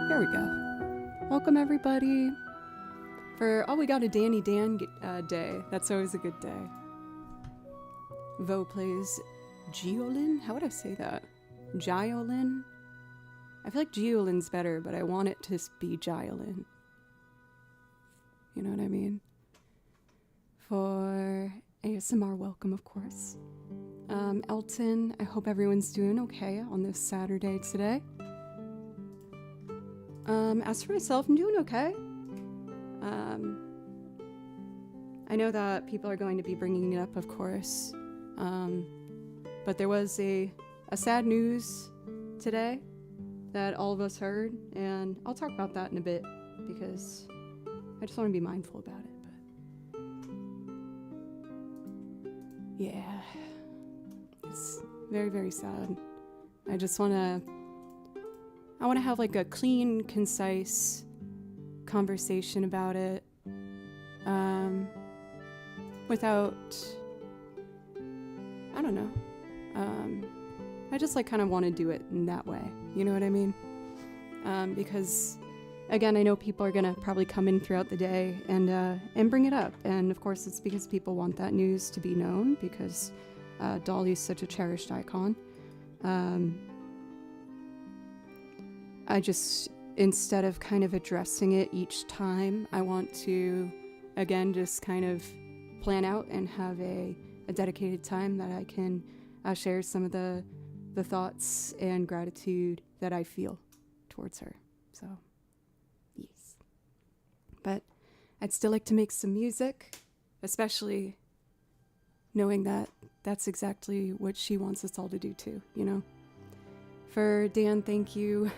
There we go. Welcome everybody. We got a Danny Dan day. That's always a good day. Vo plays VIolin? How would I say that? VIolin? I feel like VIolin's better, but I want it to be VIolin. You know what I mean? For ASMR welcome, of course. Elton, I hope everyone's doing okay on this Saturday today. As for myself, I'm doing okay. I know that people are going to be bringing it up, of course. But there was a sad news today that all of us heard, and I'll talk about that in a bit because I just want to be mindful about it. But yeah, it's very, very sad. I want to have like a clean, concise conversation about it, without, I don't know. I just like kind of want to do it in that way. You know what I mean? Because again, I know people are gonna probably come in throughout the day and bring it up, and of course it's because people want that news to be known because Dolly's such a cherished icon. I just, instead of kind of addressing it each time, I want to again just kind of plan out and have a dedicated time that I can share some of the thoughts and gratitude that I feel towards her. So, yes. But I'd still like to make some music, especially knowing that that's exactly what she wants us all to do too, you know? For Dan, thank you.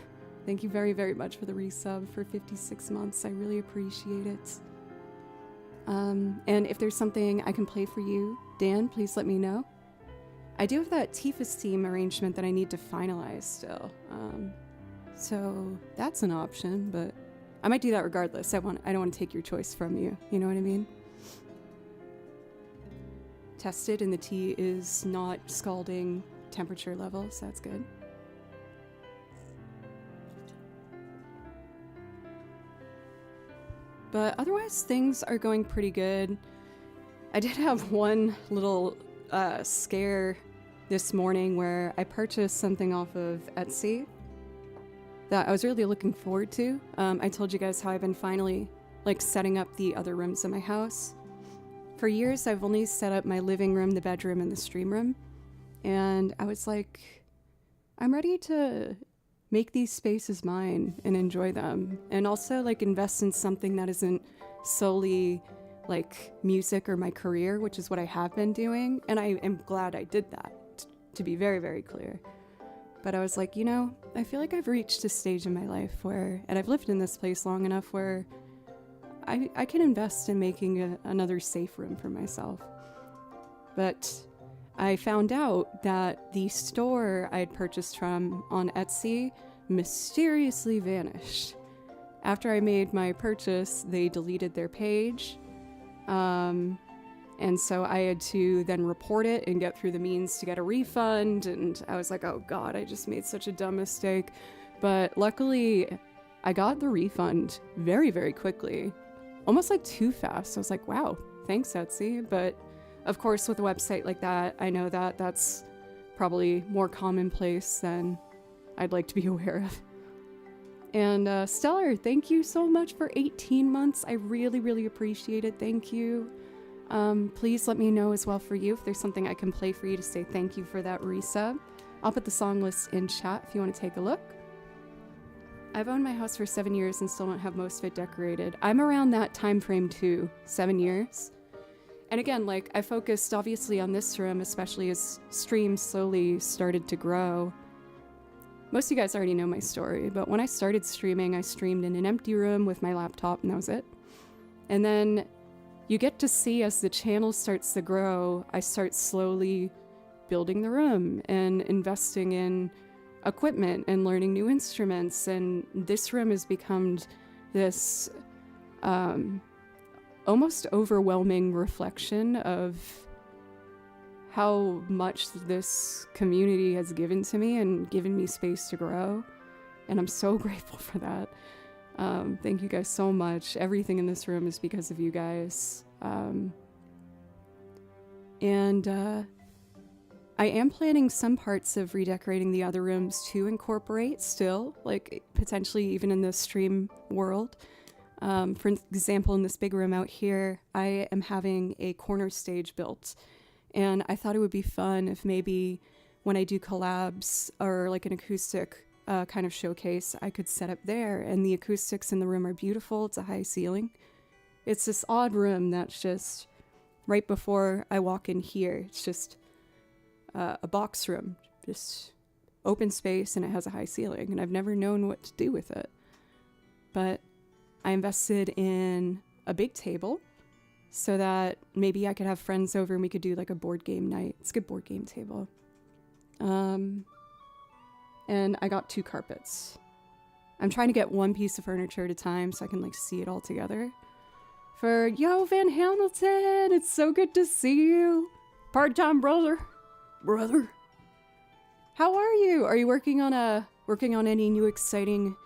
Thank you very, very much for the resub for 56 months. I really appreciate it. And if there's something I can play for you, Dan, please let me know. I do have that Tifa's theme arrangement that I need to finalize still. So that's an option, but I might do that regardless. I don't want to take your choice from you. You know what I mean? Tested, and the tea is not scalding temperature level, so that's good. But otherwise, things are going pretty good. I did have one little scare this morning where I purchased something off of Etsy that I was really looking forward to. I told you guys how I've been finally like setting up the other rooms in my house. For years, I've only set up my living room, the bedroom, and the stream room. And I was like, I'm ready to make these spaces mine and enjoy them, and also like invest in something that isn't solely like music or my career, which is what I have been doing, and I am glad I did that, to be very, very clear. But I was like, you know, I feel like I've reached a stage in my life where, and I've lived in this place long enough where I can invest in making another safe room for myself. But I found out that the store I'd purchased from on Etsy mysteriously vanished. After I made my purchase, they deleted their page. And so I had to then report it and get through the means to get a refund. And I was like, oh God, I just made such a dumb mistake. But luckily, I got the refund very, very quickly. Almost like too fast. I was like, wow, thanks, Etsy. But of course, with a website like that, I know that that's probably more commonplace than I'd like to be aware of. And Stellar, thank you so much for 18 months. I really, really appreciate it. Thank you. Please let me know as well for you if there's something I can play for you to say thank you for that resub. I'll put the song list in chat if you want to take a look. I've owned my house for 7 years and still don't have most of it decorated. I'm around that time frame too, 7 years. And again, like, I focused obviously on this room, especially as streams slowly started to grow. Most of you guys already know my story, but when I started streaming, I streamed in an empty room with my laptop, and that was it. And then you get to see as the channel starts to grow, I start slowly building the room and investing in equipment and learning new instruments. And this room has become this almost overwhelming reflection of how much this community has given to me and given me space to grow. And I'm so grateful for that. Thank you guys so much. Everything in this room is because of you guys. I am planning some parts of redecorating the other rooms to incorporate still, like potentially even in the stream world. For example, in this big room out here, I am having a corner stage built. And I thought it would be fun if maybe when I do collabs or like an acoustic kind of showcase, I could set up there. And the acoustics in the room are beautiful. It's a high ceiling. It's this odd room that's just right before I walk in here. It's just a box room, just open space, and it has a high ceiling. And I've never known what to do with it. But I invested in a big table so that maybe I could have friends over and we could do like a board game night. It's a good board game table. And I got 2 carpets. I'm trying to get one piece of furniture at a time so I can like see it all together. For Yo Van Hamilton, it's so good to see you. Part-time brother. How are you? Are you working on any new exciting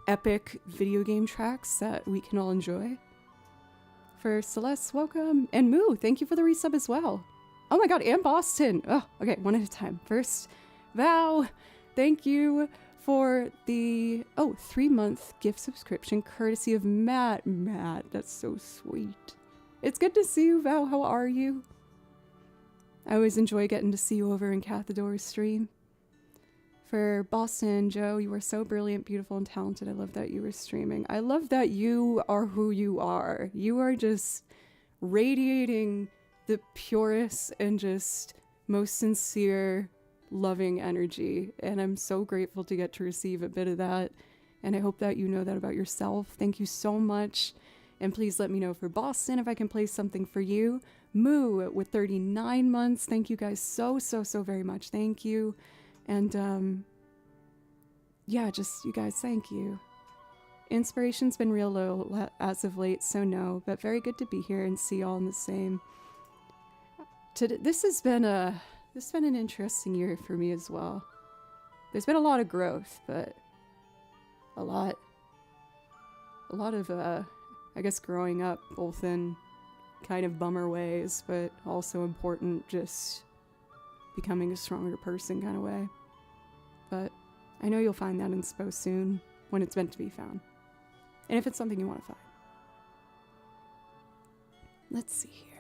epic video game tracks that we can all enjoy? For Celeste, welcome. And Moo, thank you for the resub as well. Oh my god, and Boston. Oh, okay, one at a time. First, Val, thank you for the 3-month gift subscription courtesy of Matt. Matt, that's so sweet. It's good to see you, Val. How are you? I always enjoy getting to see you over in Cathador's stream. For Boston, Joe, you are so brilliant, beautiful, and talented. I love that you were streaming. I love that you are who you are. You are just radiating the purest and just most sincere, loving energy. And I'm so grateful to get to receive a bit of that. And I hope that you know that about yourself. Thank you so much. And please let me know for Boston if I can play something for you. Moo with 39 months. Thank you guys so very much. Thank you. And, yeah, just you guys, thank you. Inspiration's been real low as of late, so no, but very good to be here and see y'all in the same. This has been an interesting year for me as well. There's been a lot of growth, but a lot of, I guess, growing up, both in kind of bummer ways, but also important, just becoming a stronger person kind of way. But I know you'll find that inspo soon when it's meant to be found. And if it's something you want to find. Let's see here.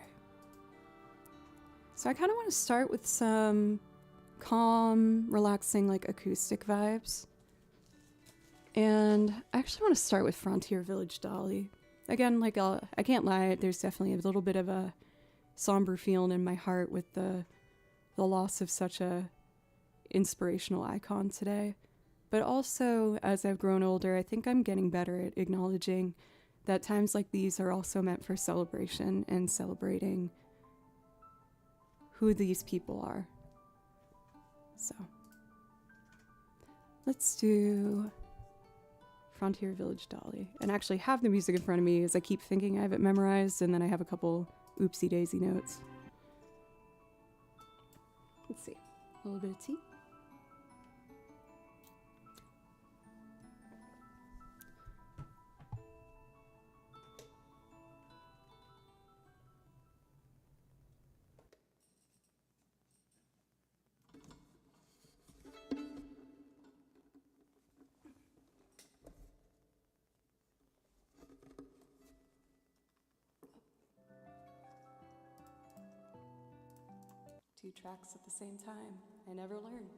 So I kind of want to start with some calm, relaxing, like acoustic vibes. And I actually want to start with Frontier Village Dolly. Again, like I can't lie, there's definitely a little bit of a somber feeling in my heart with the loss of such a inspirational icon today. But also, as I've grown older, I think I'm getting better at acknowledging that times like these are also meant for celebration and celebrating who these people are. So, let's do Frontier Village Dolly. And actually have the music in front of me as I keep thinking I have it memorized, and then I have a couple oopsie daisy notes. Let's see. A little bit of tea. Two tracks at the same time. I never learn.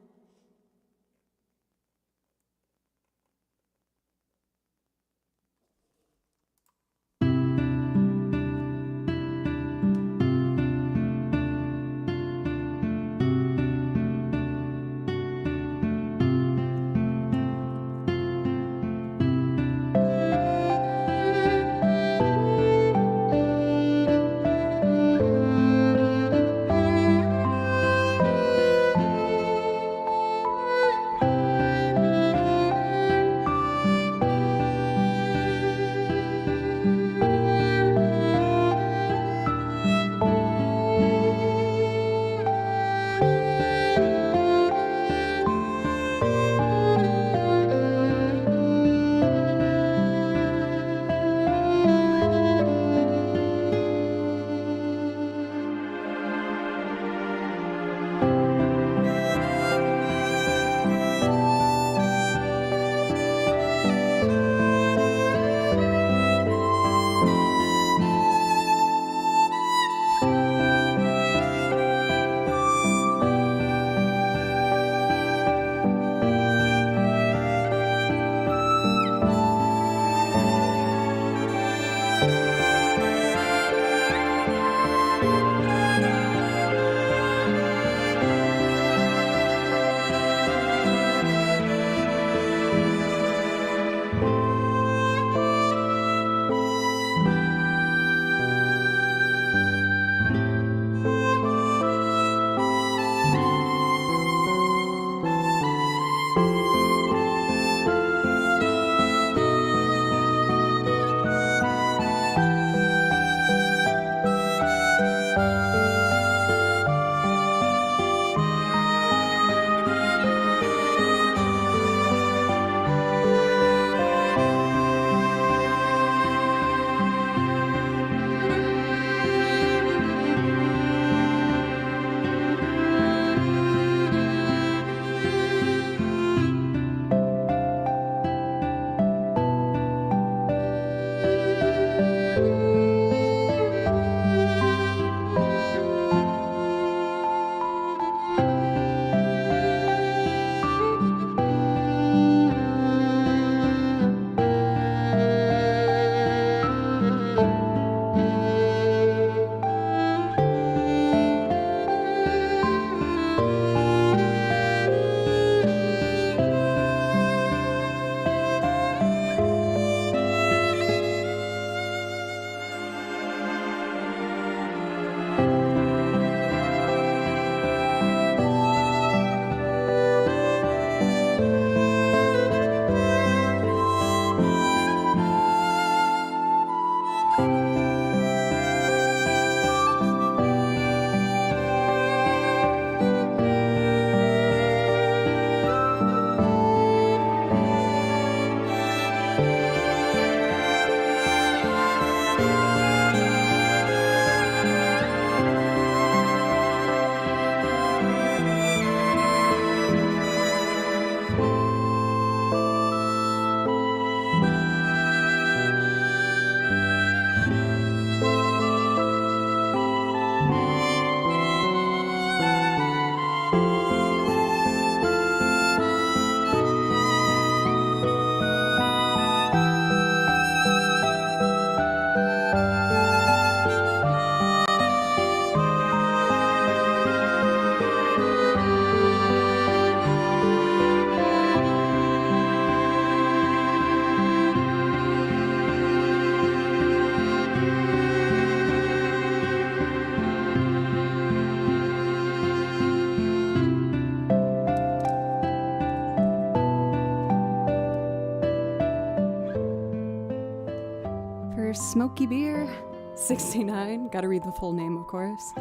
for Smoky Beer 69. Gotta read the full name, of course.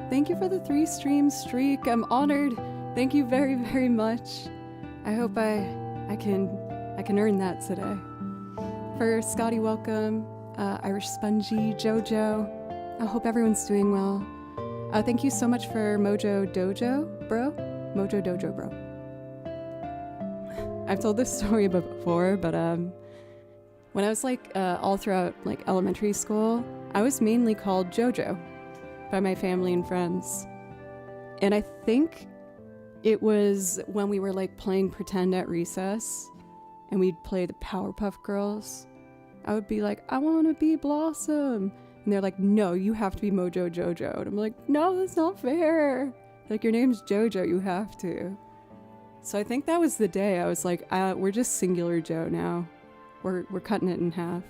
Thank you for the 3 stream streak. I'm honored. Thank you very, very much. I hope I can earn that today. For Scotty, welcome. Irish Spongy, Jojo. I hope everyone's doing well. Thank you so much for Mojo Dojo, bro. Mojo Dojo, bro. I've told this story before, but when I was all throughout elementary school, I was mainly called Jojo by my family and friends. And I think it was when we were playing pretend at recess and we'd play the Powerpuff Girls. I would be like, I want to be Blossom. And they're like, no, you have to be Mojo Jojo. And I'm like, no, that's not fair. Your name's Jojo, you have to. So I think that was the day I was like, we're just singular Joe now. We're cutting it in half.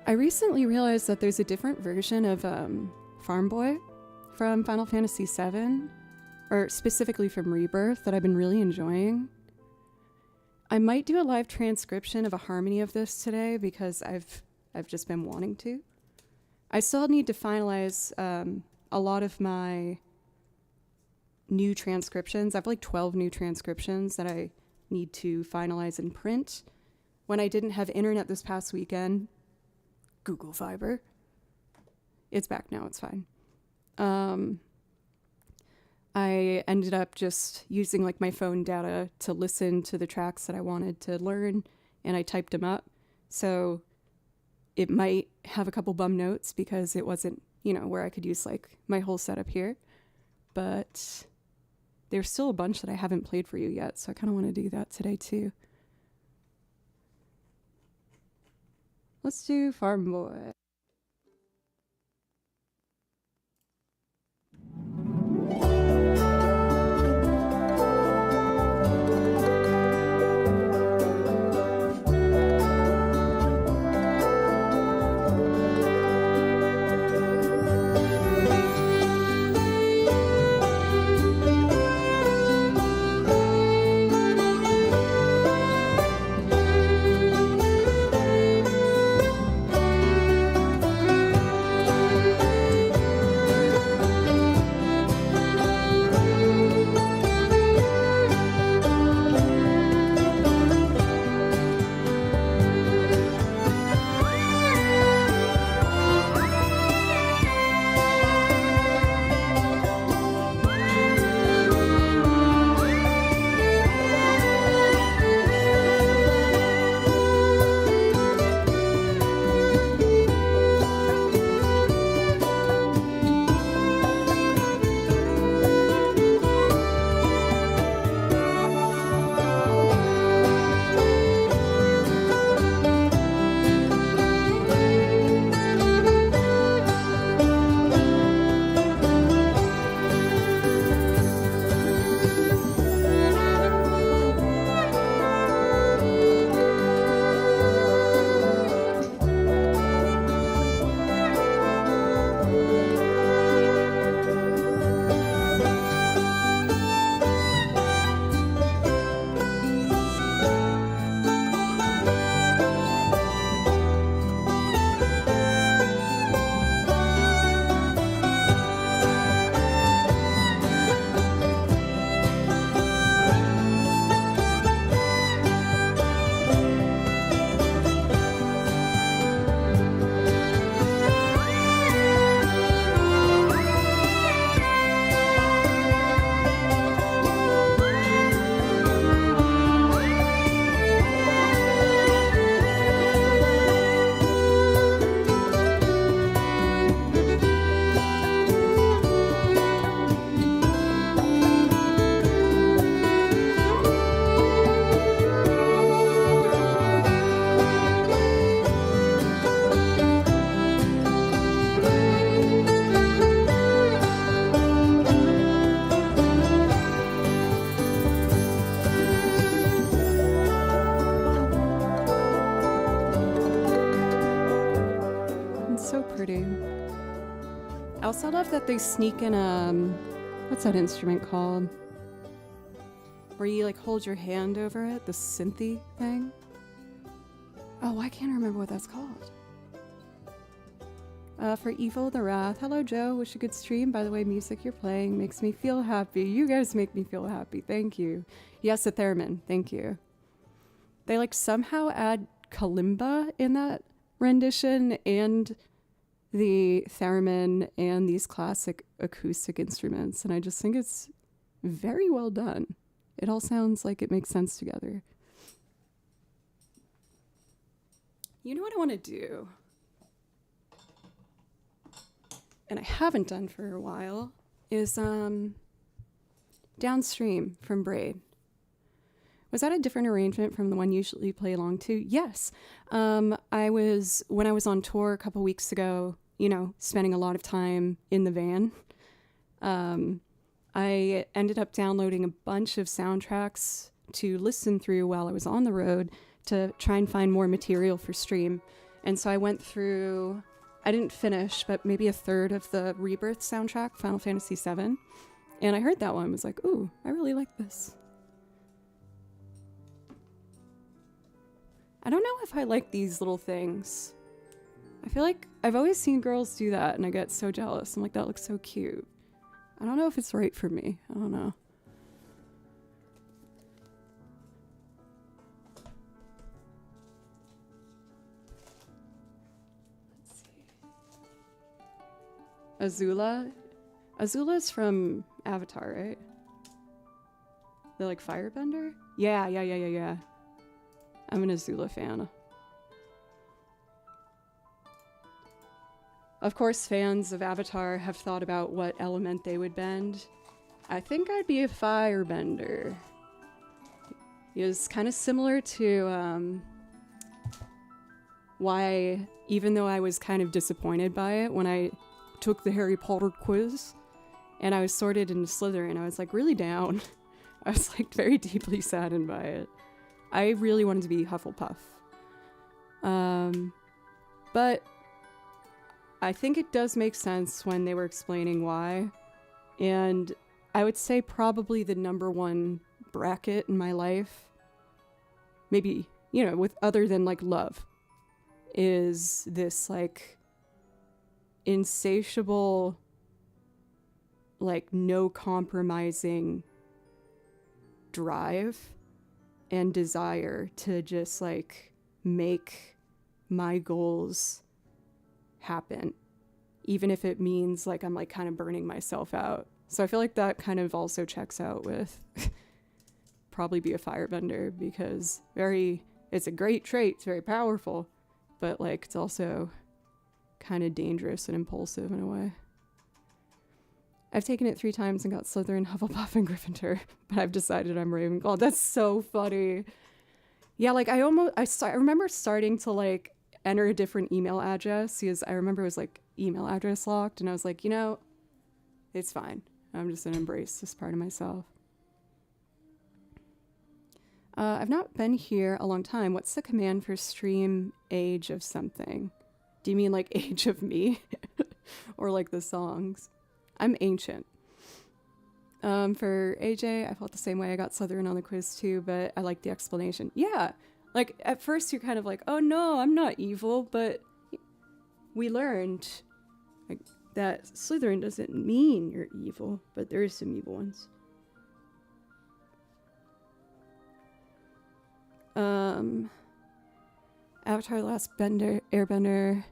I recently realized that there's a different version of Farm Boy from Final Fantasy VII, or specifically from Rebirth, that I've been really enjoying. I might do a live transcription of a harmony of this today because I've just been wanting to. I still need to finalize a lot of my new transcriptions. I have 12 new transcriptions that I need to finalize and print. When I didn't have internet this past weekend, Google Fiber. It's back now, it's fine. I ended up just using my phone data to listen to the tracks that I wanted to learn, and I typed them up. So it might have a couple bum notes because it wasn't, where I could use my whole setup here. But there's still a bunch that I haven't played for you yet, so I kind of want to do that today too. Let's do Farm Boy. I also love that they sneak in what's that instrument called? where you like hold your hand over it, the synthy thing. Oh, I can't remember what that's called. For Evil the Wrath. Hello, Joe. Wish a good stream. By the way, music you're playing makes me feel happy. You guys make me feel happy. Thank you. Yes, a theremin. Thank you. They like somehow add kalimba in that rendition and the theremin and these classic acoustic instruments. And I just think it's very well done. It all sounds like it makes sense together. You know what I want to do? And I haven't done for a while, is Downstream from Braid. Was that a different arrangement from the one you usually play along to? Yes. When I was on tour a couple weeks ago, you know, spending a lot of time in the van, I ended up downloading a bunch of soundtracks to listen through while I was on the road to try and find more material for stream. And so I went through... I didn't finish, but maybe a third of the Rebirth soundtrack, Final Fantasy VII. And I heard that one and was like, ooh, I really like this. I don't know if I like these little things. I feel like I've always seen girls do that and I get so jealous. I'm like, that looks so cute. I don't know if it's right for me. I don't know. Azula? Azula's from Avatar, right? The like firebender? Yeah. I'm an Azula fan. Of course, fans of Avatar have thought about what element they would bend. I think I'd be a firebender. It was kind of similar to why, even though I was kind of disappointed by it when I took the Harry Potter quiz and I was sorted into Slytherin, I was like really down. I was like very deeply saddened by it. I really wanted to be Hufflepuff. But I think it does make sense when they were explaining why. And I would say probably the number one bracket in my life, maybe, you know, with other than like love, is this like insatiable, like no compromising drive and desire to just like make my goals happen, even if it means like I'm like kind of burning myself out. So I feel like that kind of also checks out with probably be a firebender, because it's a great trait, it's very powerful, but like it's also kind of dangerous and impulsive in a way. I've taken it 3 times and got Slytherin, Hufflepuff, and Gryffindor, but I've decided I'm Ravenclaw. That's so funny. Yeah, like I remember starting to like enter a different email address because I remember it was like email address locked, and I was like, you know, it's fine. I'm just gonna embrace this part of myself. I've not been here a long time. What's the command for stream age of something? Do you mean like age of me? Or like the songs? I'm ancient. For AJ, I felt the same way. I got Slytherin on the quiz too, but I like the explanation. Yeah, like at first you're kind of like, oh no, I'm not evil, but we learned like that Slytherin doesn't mean you're evil, but there is some evil ones. Avatar: The Last Airbender.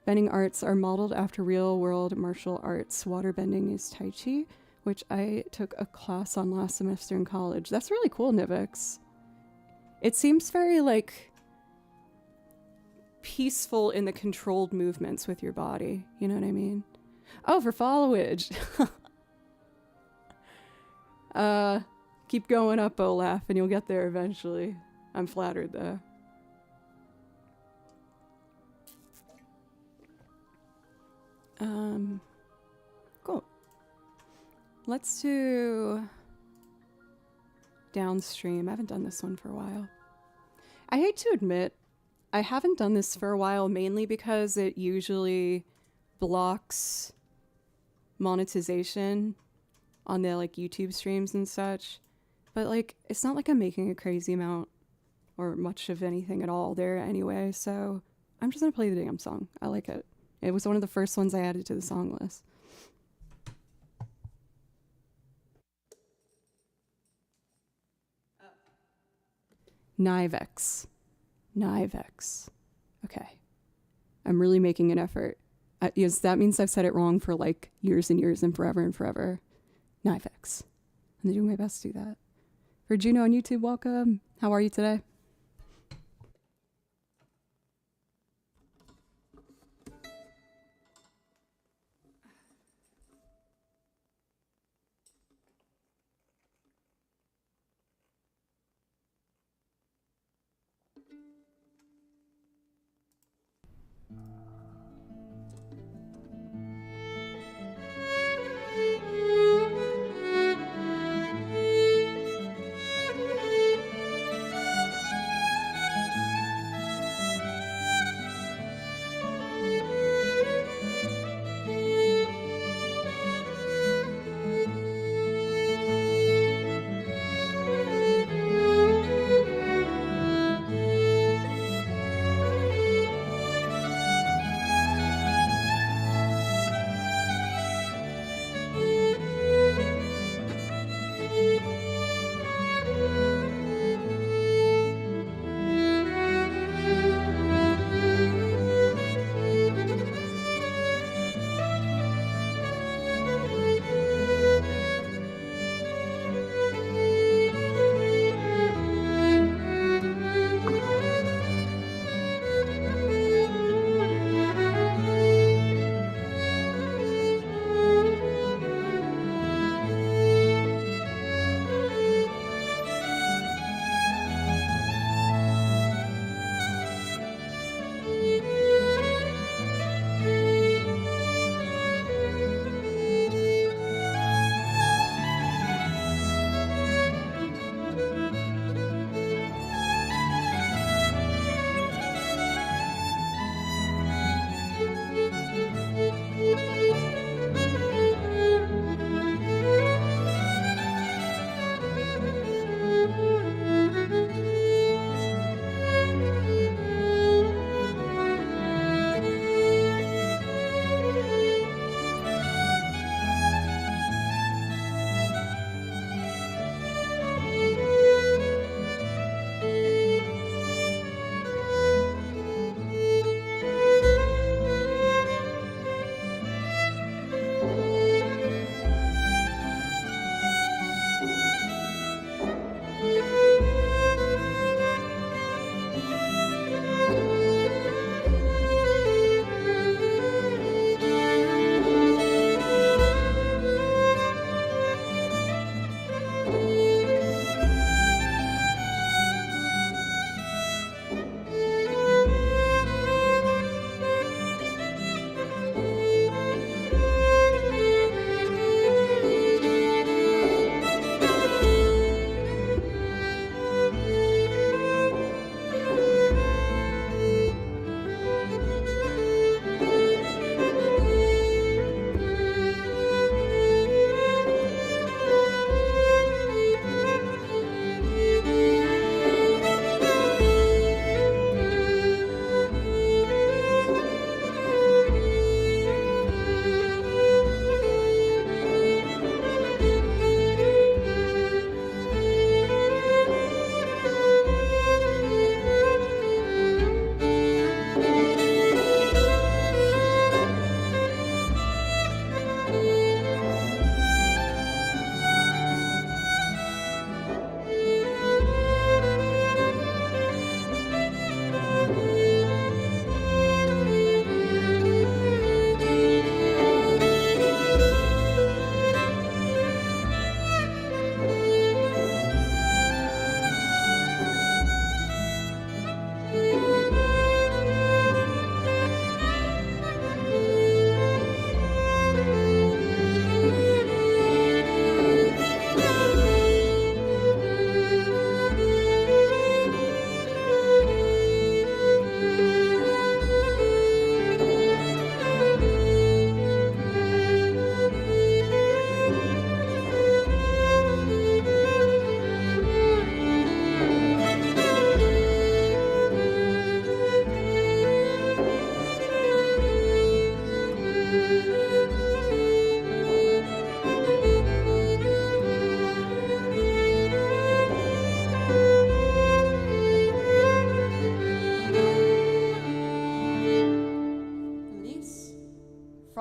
Bending arts are modeled after real-world martial arts. Waterbending is Tai Chi, which I took a class on last semester in college. That's really cool, Nivix. It seems very, like, peaceful in the controlled movements with your body. You know what I mean? Oh, for followage! Keep going up, Olaf, and you'll get there eventually. I'm flattered, though. Cool. Let's do Downstream. I haven't done this one for a while. I hate to admit, I haven't done this for a while, mainly because it usually blocks monetization on the like YouTube streams and such. but like it's not like I'm making a crazy amount or much of anything at all there anyway, so I'm just gonna play the damn song. I like it. It was one of the first ones I added to the song list. Nivex. Okay. I'm really making an effort. Yes, that means I've said it wrong for like years and years and forever. Nivex. I'm doing my best to do that. For Juno on YouTube, welcome. How are you today?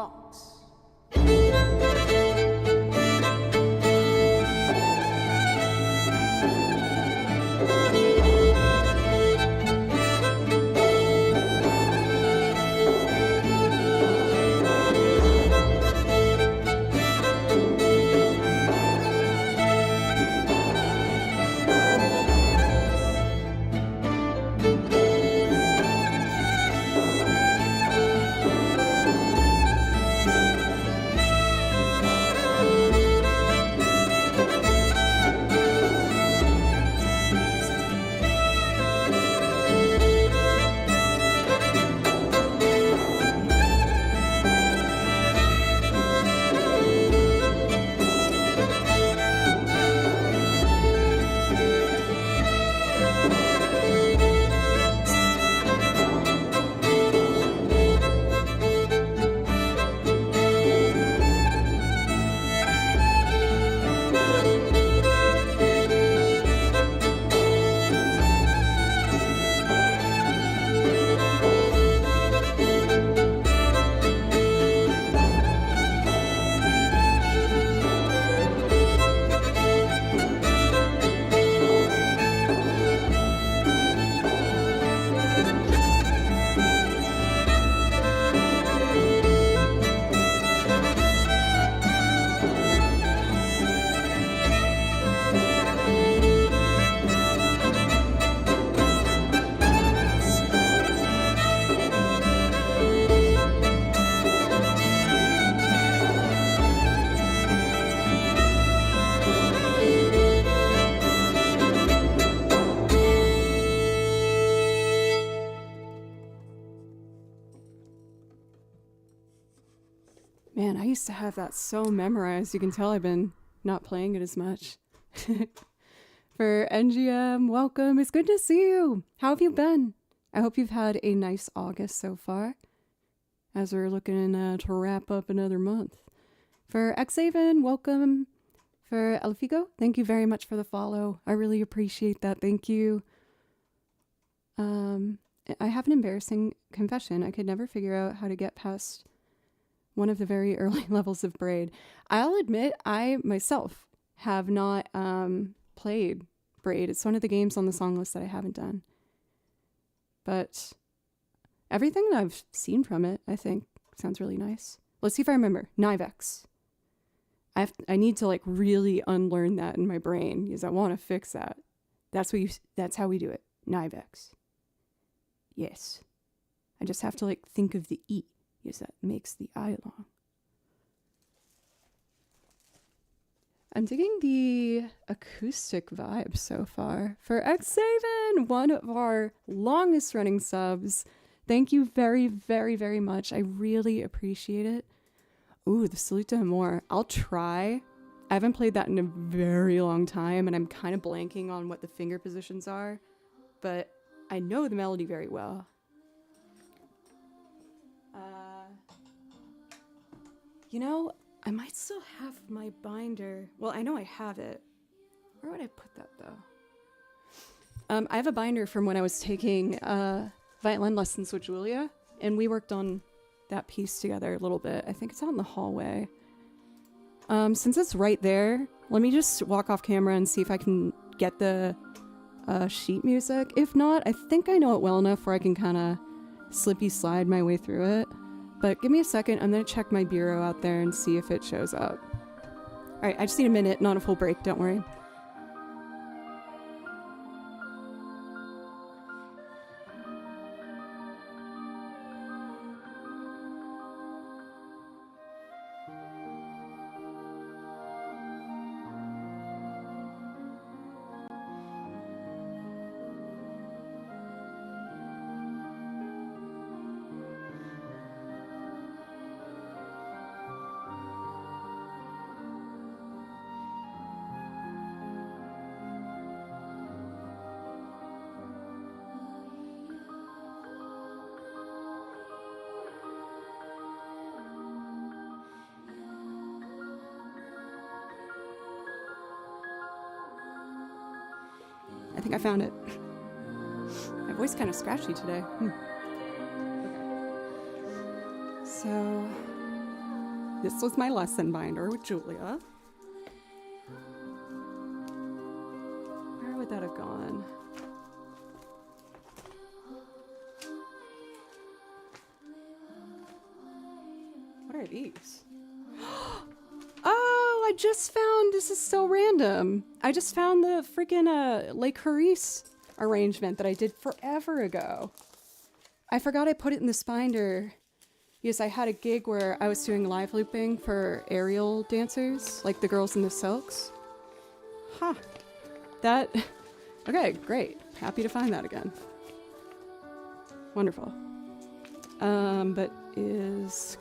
Fox. Man, I used to have that so memorized. You can tell I've been not playing it as much. For NGM, welcome. It's good to see you. How have you been? I hope you've had a nice August so far, as we're looking to wrap up another month. For Xaven, welcome. For Elfigo, thank you very much for the follow. I really appreciate that. Thank you. I have an embarrassing confession. I could never figure out how to get past one of the very early levels of Braid. I'll admit, I myself have not played Braid. It's one of the games on the song list that I haven't done. But everything that I've seen from it, I think, sounds really nice. Let's see if I remember. Nivex. I need to like really unlearn that in my brain because I want to fix that. That's how we do it. Nivex. Yes. I just have to like think of the E. Because that makes the I long. I'm digging the acoustic vibe so far. For Xaven, one of our longest running subs. Thank you very, very, very much. I really appreciate it. Ooh, the Salute to Amor. I'll try. I haven't played that in a very long time, and I'm kind of blanking on what the finger positions are. But I know the melody very well. You know, I might still have my binder. Well, I know I have it. Where would I put that, though? I have a binder from when I was taking violin lessons with Julia, and we worked on that piece together a little bit. I think it's out in the hallway. Since it's right there, let me just walk off camera and see if I can get the sheet music. If not, I think I know it well enough where I can kind of slippy slide my way through it. But give me a second, I'm going to check my bureau out there and see if it shows up. Alright, I just need a minute, not a full break, don't worry. I think I found it. My voice kind of scratchy today. Okay. So, This was my lesson binder with Julia. Where would that have gone? What are these? Oh, I just found, this is so random. I just found the freaking Les Carices arrangement that I did forever ago. I forgot I put it in this binder because I had a gig where I was doing live looping for aerial dancers, like the girls in the silks. Huh. That, okay, great. Happy to find that again. Wonderful. But is...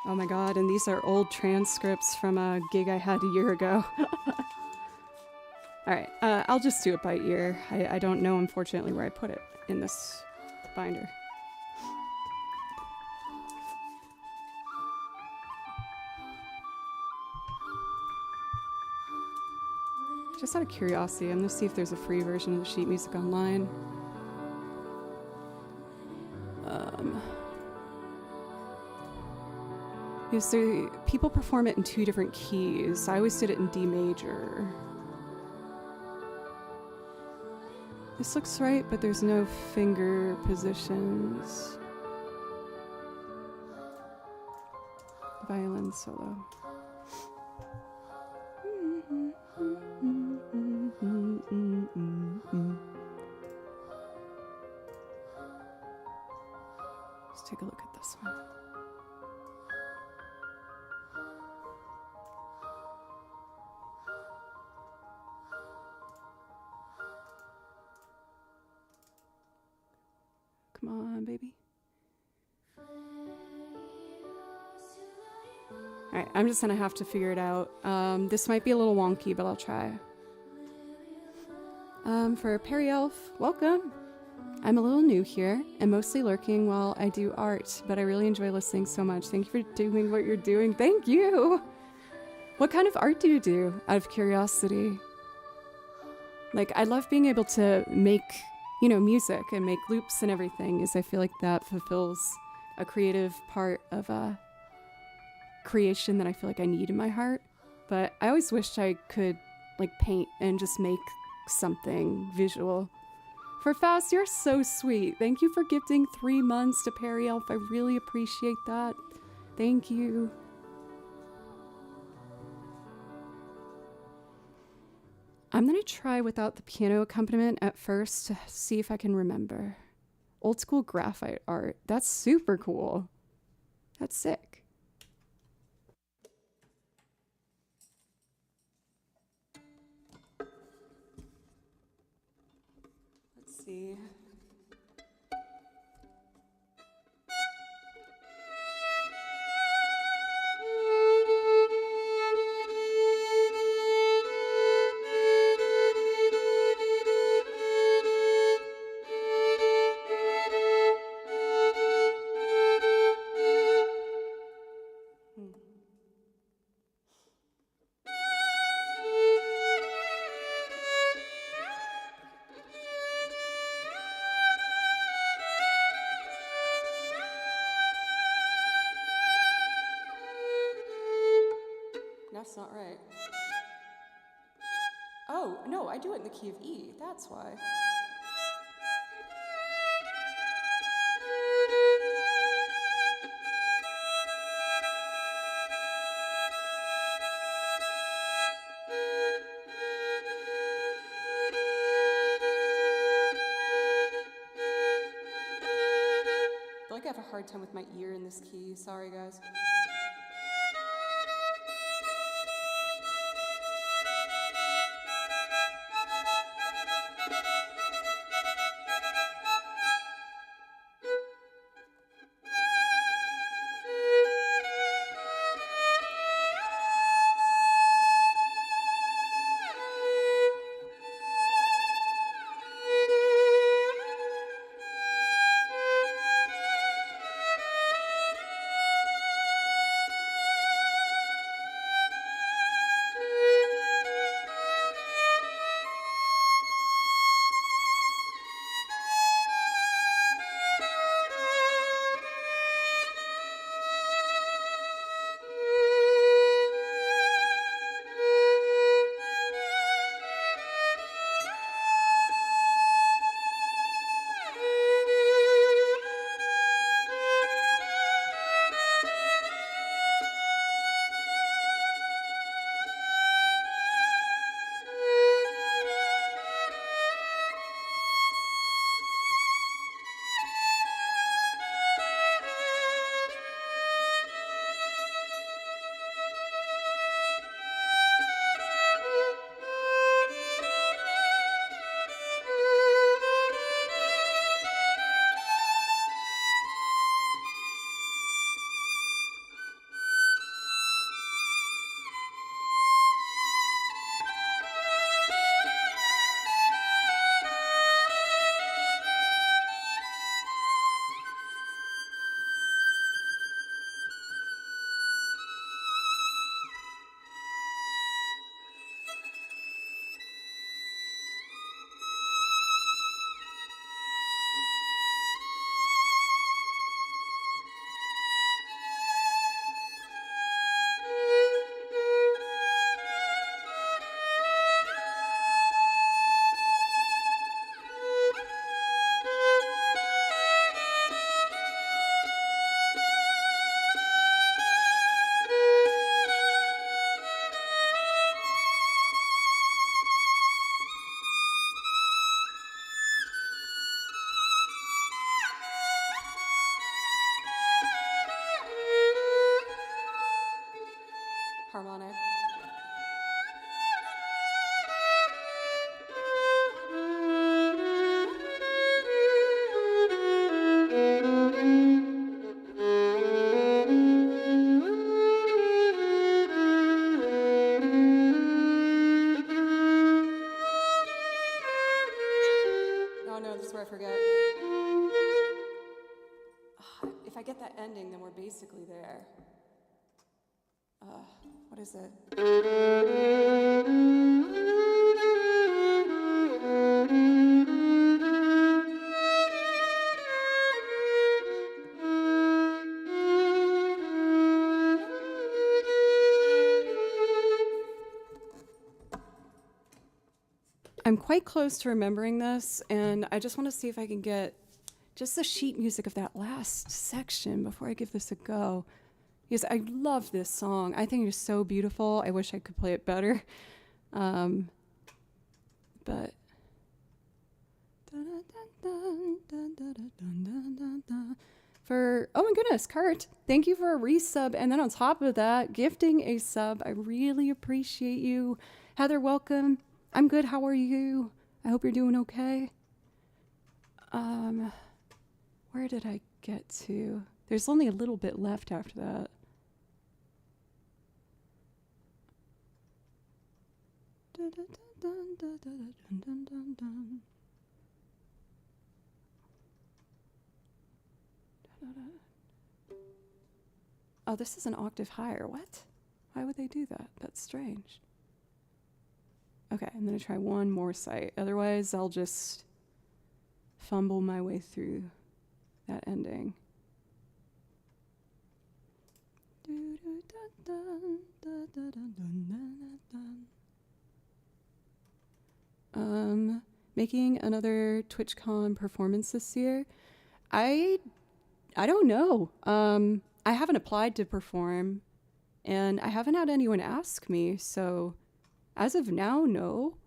Oh my god, and these are old transcripts from a gig I had a year ago. Alright, I'll just do it by ear. I don't know, unfortunately, where I put it in this binder. Just out of curiosity, I'm gonna see if there's a free version of the sheet music online. Because people perform it in 2 different keys. I always did it in D major. This looks right, but there's no finger positions. Violin solo. Let's take a look at this one. Come on, baby. Alright, I'm just gonna have to figure it out. This might be a little wonky, but I'll try. For Perry Elf, welcome! I'm a little new here and mostly lurking while I do art, but I really enjoy listening so much. Thank you for doing what you're doing. Thank you! What kind of art do you do, out of curiosity? Like, I love being able to make, you know, music and make loops and everything, as I feel like that fulfills a creative part of creation that I feel like I need in my heart. But I always wished I could, like, paint and just make something visual. For Faust, you're so sweet. Thank you for gifting 3 months to Perry Elf. I really appreciate that. Thank you. I'm gonna try without the piano accompaniment at first to see if I can remember. Old school graphite art. That's super cool. That's sick. Let's see. That's not right. Oh, no, I do it in the key of E. That's why. I feel like I have a hard time with my ear in this key. Sorry, guys. harmonic. Oh no, this is where I forget. If I get that ending, then we're basically there. What is it? I'm quite close to remembering this, and I just want to see if I can get just the sheet music of that last section before I give this a go. Because I love this song. I think it's so beautiful. I wish I could play it better. But for, oh my goodness, Kurt, thank you for a resub. And then on top of that, gifting a sub. I really appreciate you. Heather, welcome. I'm good. How are you? I hope you're doing okay. Where did I get to? There's only a little bit left after that. Oh, this is an octave higher. What? Why would they do that? That's strange. Okay, I'm going to try one more site. Otherwise, I'll just fumble my way through that ending. Making another TwitchCon performance this year. I don't know. I haven't applied to perform, and I haven't had anyone ask me, so as of now, no.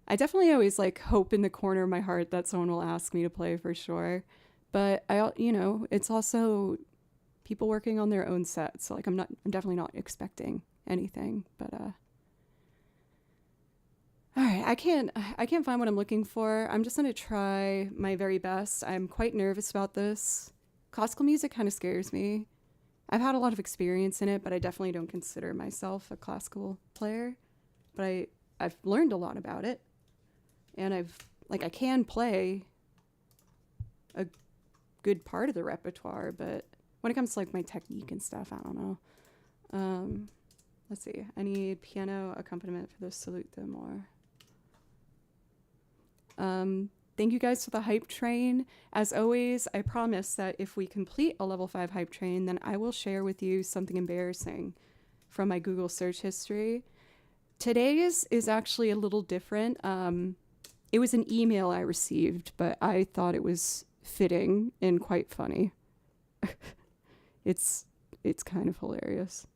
I definitely always like hope in the corner of my heart that someone will ask me to play for sure. But it's also people working on their own sets. So like I'm definitely not expecting anything, but all right, I can't find what I'm looking for. I'm just going to try my very best. I'm quite nervous about this. Classical music kind of scares me. I've had a lot of experience in it, but I definitely don't consider myself a classical player. But I've learned a lot about it. And I can play a good part of the repertoire, but when it comes to like my technique and stuff, I don't know. Let's see. I need piano accompaniment for the Salute d'Amour. Thank you guys for the hype train. As always, I promise that if we complete a level 5 hype train, then I will share with you something embarrassing from my Google search history. Today's is actually a little different. It was an email I received, but I thought it was fitting and quite funny. It's kind of hilarious.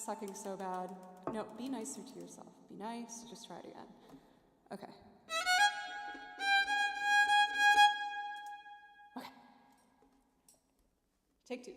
Sucking so bad. No, be nicer to yourself. Be nice. Just try it again. Okay. Okay. Take 2.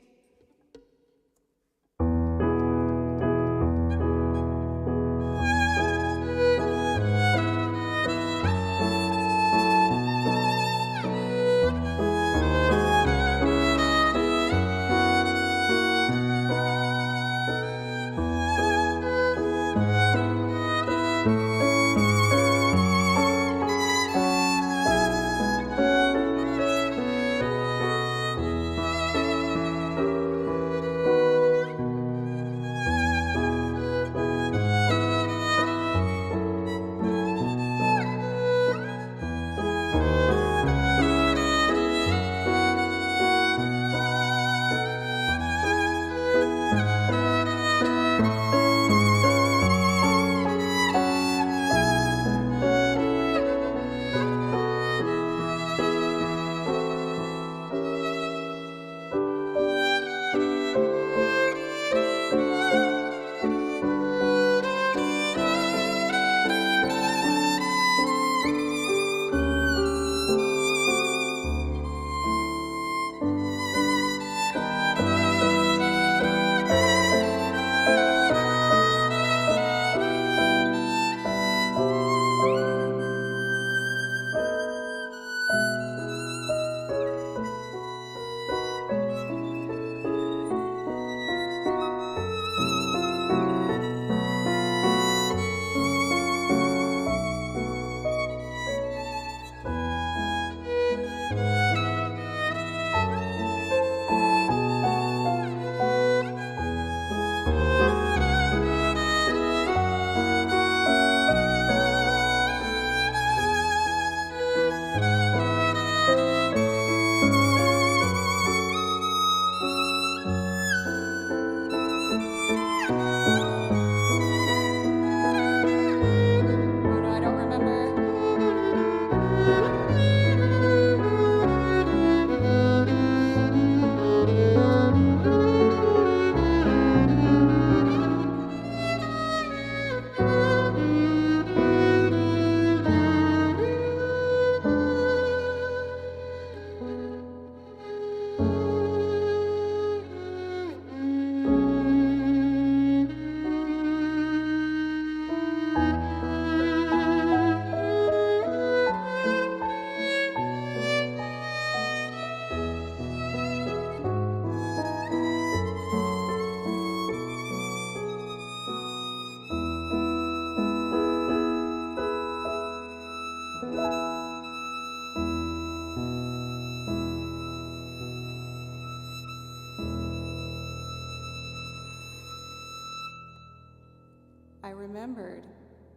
I remembered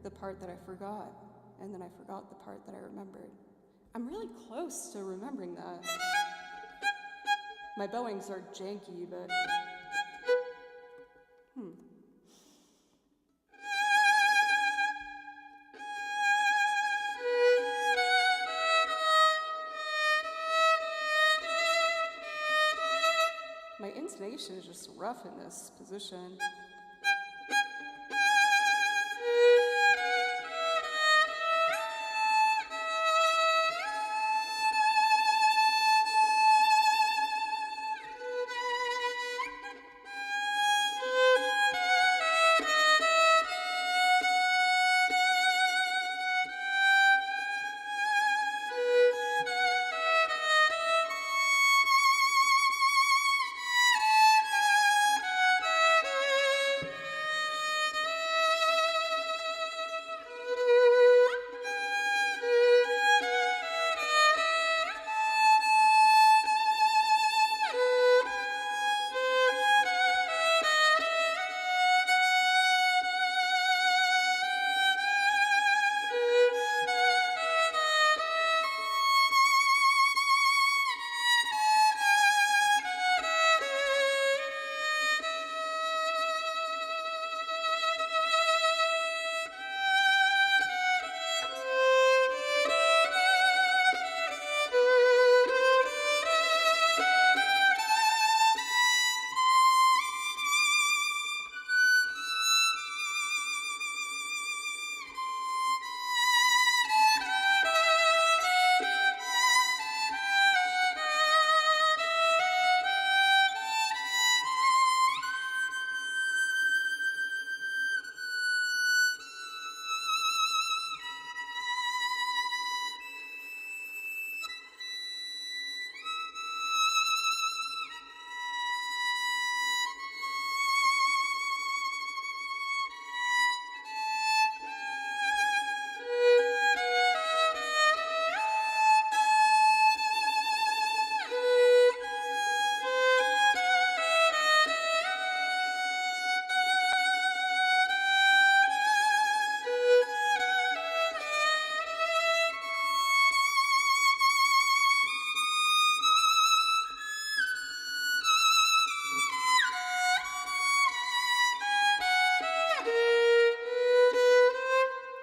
the part that I forgot, and then I forgot the part that I remembered. I'm really close to remembering that. My bowings are janky, but... My intonation is just rough in this position.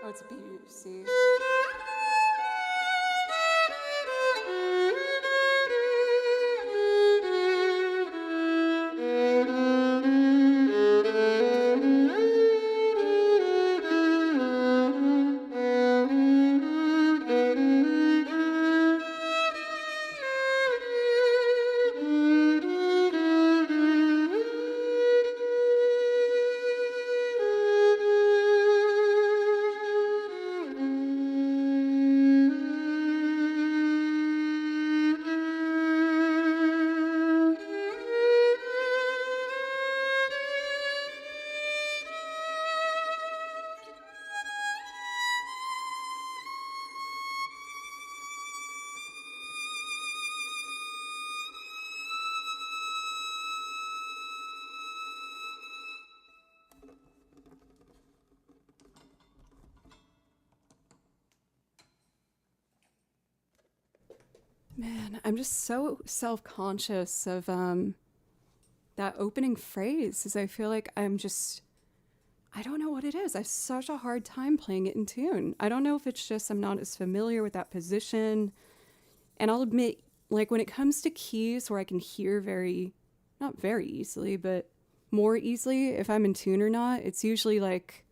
It's a B, C. Man, I'm just so self-conscious of that opening phrase, as I feel like I don't know what it is. I have such a hard time playing it in tune. I don't know if it's just I'm not as familiar with that position. And I'll admit, like when it comes to keys where I can hear not very easily, but more easily if I'm in tune or not, it's usually like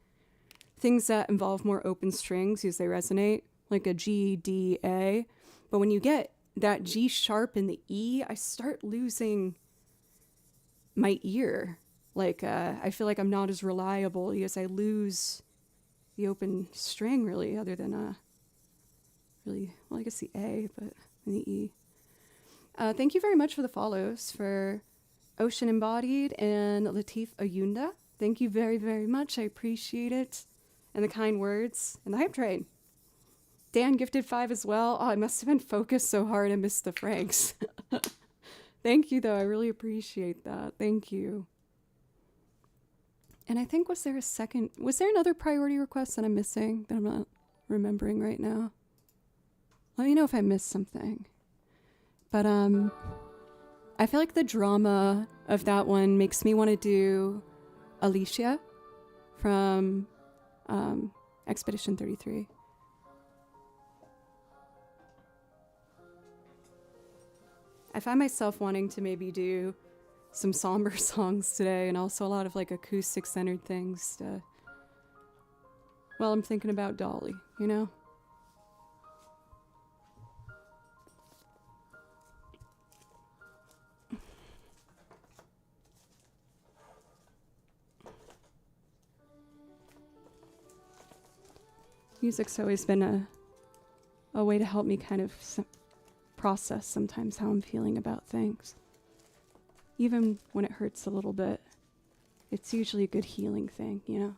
things that involve more open strings because they resonate, like a G, D, A. But when you get that G sharp and the E, I start losing my ear. Like, I feel like I'm not as reliable because I lose the open string, really, other than, I guess the A, but the E. Thank you very much for the follows for Ocean Embodied and Latif Ayunda. Thank you very, very much. I appreciate it. And the kind words and the hype train. Dan gifted 5 as well. Oh, I must have been focused so hard I missed the francs. Thank you, though. I really appreciate that. Thank you. And I think was there another priority request that I'm missing that I'm not remembering right now? Let me know if I missed something. But I feel like the drama of that one makes me want to do Alicia from Expedition 33. I find myself wanting to maybe do some somber songs today and also a lot of like acoustic centered things I'm thinking about Dolly, you know? Music's always been a way to help me kind of process sometimes how I'm feeling about things. Even when it hurts a little bit, it's usually a good healing thing, you know?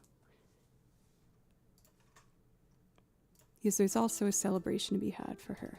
Because there's also a celebration to be had for her.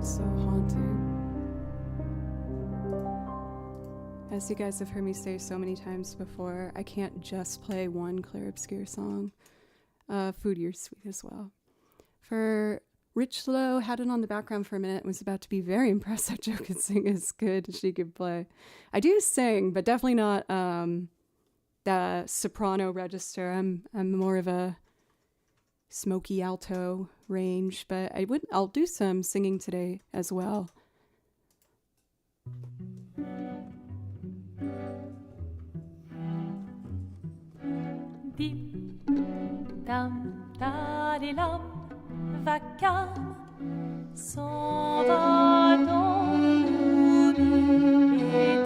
So haunting. As you guys have heard me say so many times before, I can't just play one Claire Obscure song. Food You're Sweet as well. For Rich Low, had it on the background for a minute, was about to be very impressed that Jo could sing as good as she could play. I do sing, but definitely not the soprano register. I'm more of a smoky alto range, but I'll do some singing today as well. Dim dam dadilam, vacarme s'en va dans l'oubli.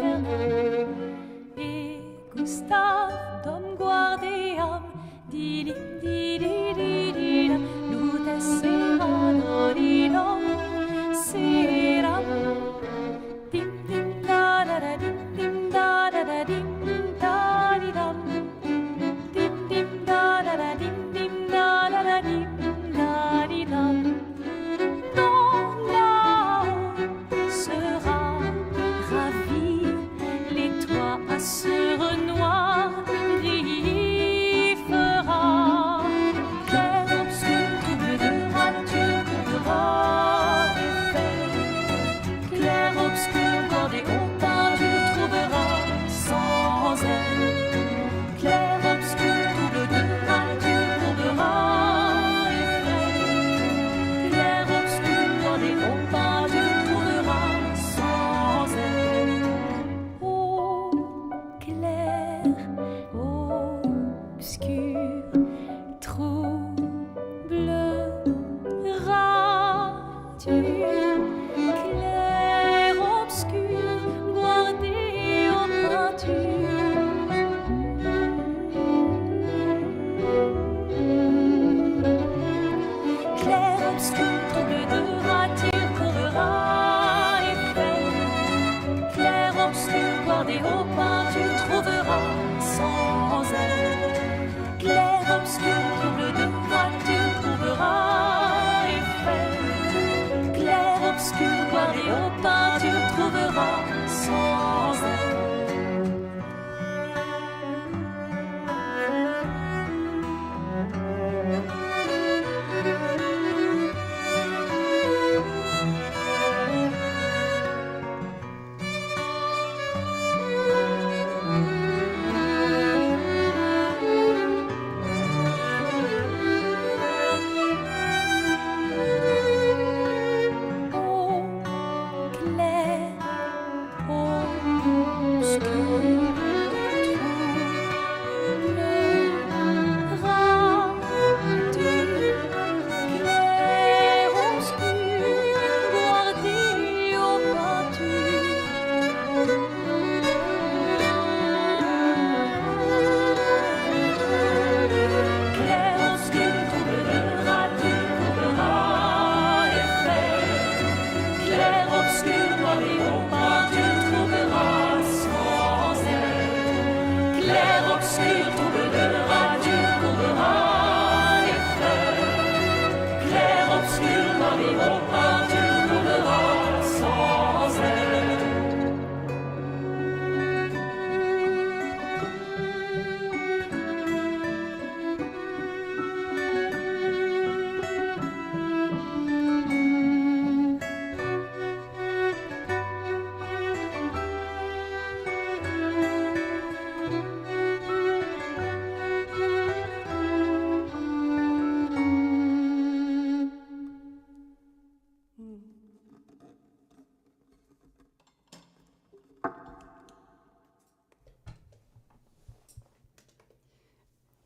Clair-obscur, bordé au pain, tu le trouveras sans elle. Clair-obscur, double de nature, trouveras effet. Clair-obscur, bordé au pain, tu le trouveras sans elle. Oh, clair, obscur, troublera-tu. Clair-obscur, guardé aux peintures. Clair-obscur, trouble de rature, trouvera effet. Clair-obscur, guardé aux peintures, trouveras sans elle. Clair-obscur, trouble de rature, trouvera effet. Clair-obscur, guardé aux peintures, trouvera sans elle.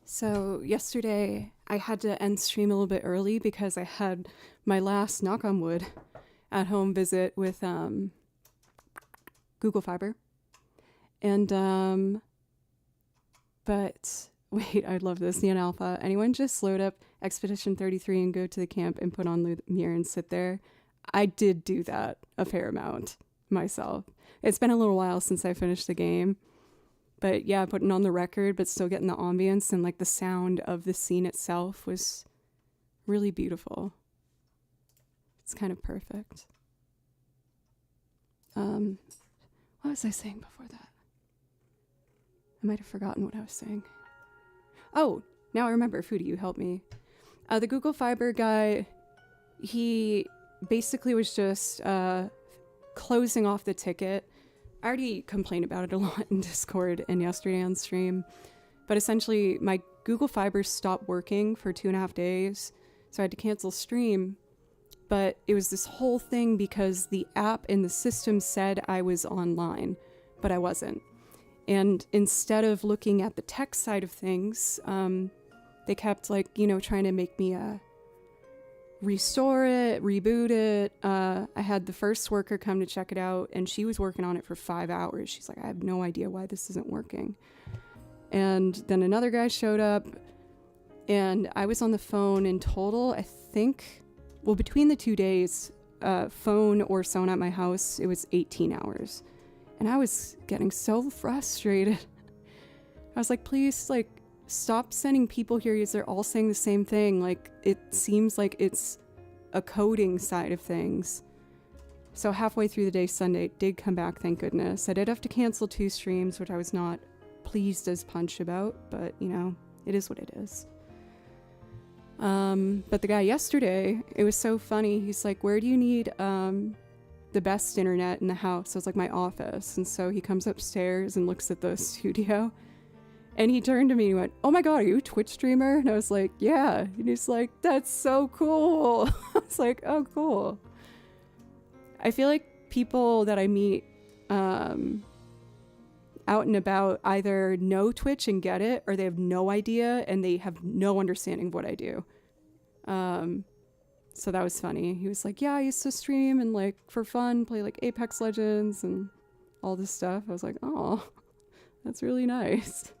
So yesterday I had to end stream a little bit early because I had my last, knock on wood, at home visit with Google Fiber. And but wait, I love this. Neon Alpha. Anyone just load up Expedition 33 and go to the camp and put on Lumiere and sit there? I did do that a fair amount myself. It's been a little while since I finished the game. But yeah, putting on the record, but still getting the ambience and like the sound of the scene itself was really beautiful. It's kind of perfect. What was I saying before that? I might have forgotten what I was saying. Oh, now I remember. Foodie, you helped me. The Google Fiber guy, he basically was just closing off the ticket. I already complained about it a lot in Discord and yesterday on stream, but essentially my Google Fiber stopped working for 2.5 days, so I had to cancel stream. But it was this whole thing because the app in the system said I was online, but I wasn't. And instead of looking at the tech side of things, they kept trying to make me restore it, reboot it. I had the first worker come to check it out, and she was working on it for 5 hours. She's like, I have no idea why this isn't working. And then another guy showed up, and I was on the phone in total, I think, between the 2 days, phone or phone at my house, it was 18 hours. And I was getting so frustrated. I was like, please, stop sending people here because they're all saying the same thing. It seems like it's a coding side of things. So halfway through the day, Sunday, it did come back, thank goodness. I did have to cancel 2 streams, which I was not pleased as punch about, but, it is what it is. But the guy yesterday, it was so funny. He's like, where do you need the best internet in the house. It was like my office. And so he comes upstairs and looks at the studio. And he turned to me and he went, "Oh my God, are you a Twitch streamer?" And I was like, "Yeah." And he's like, "That's so cool." I was like, "Oh, cool." I feel like people that I meet out and about either know Twitch and get it, or they have no idea and they have no understanding of what I do. So that was funny. He was like, "Yeah, I used to stream and like for fun, play like Apex Legends and all this stuff." I was like, "Oh, that's really nice."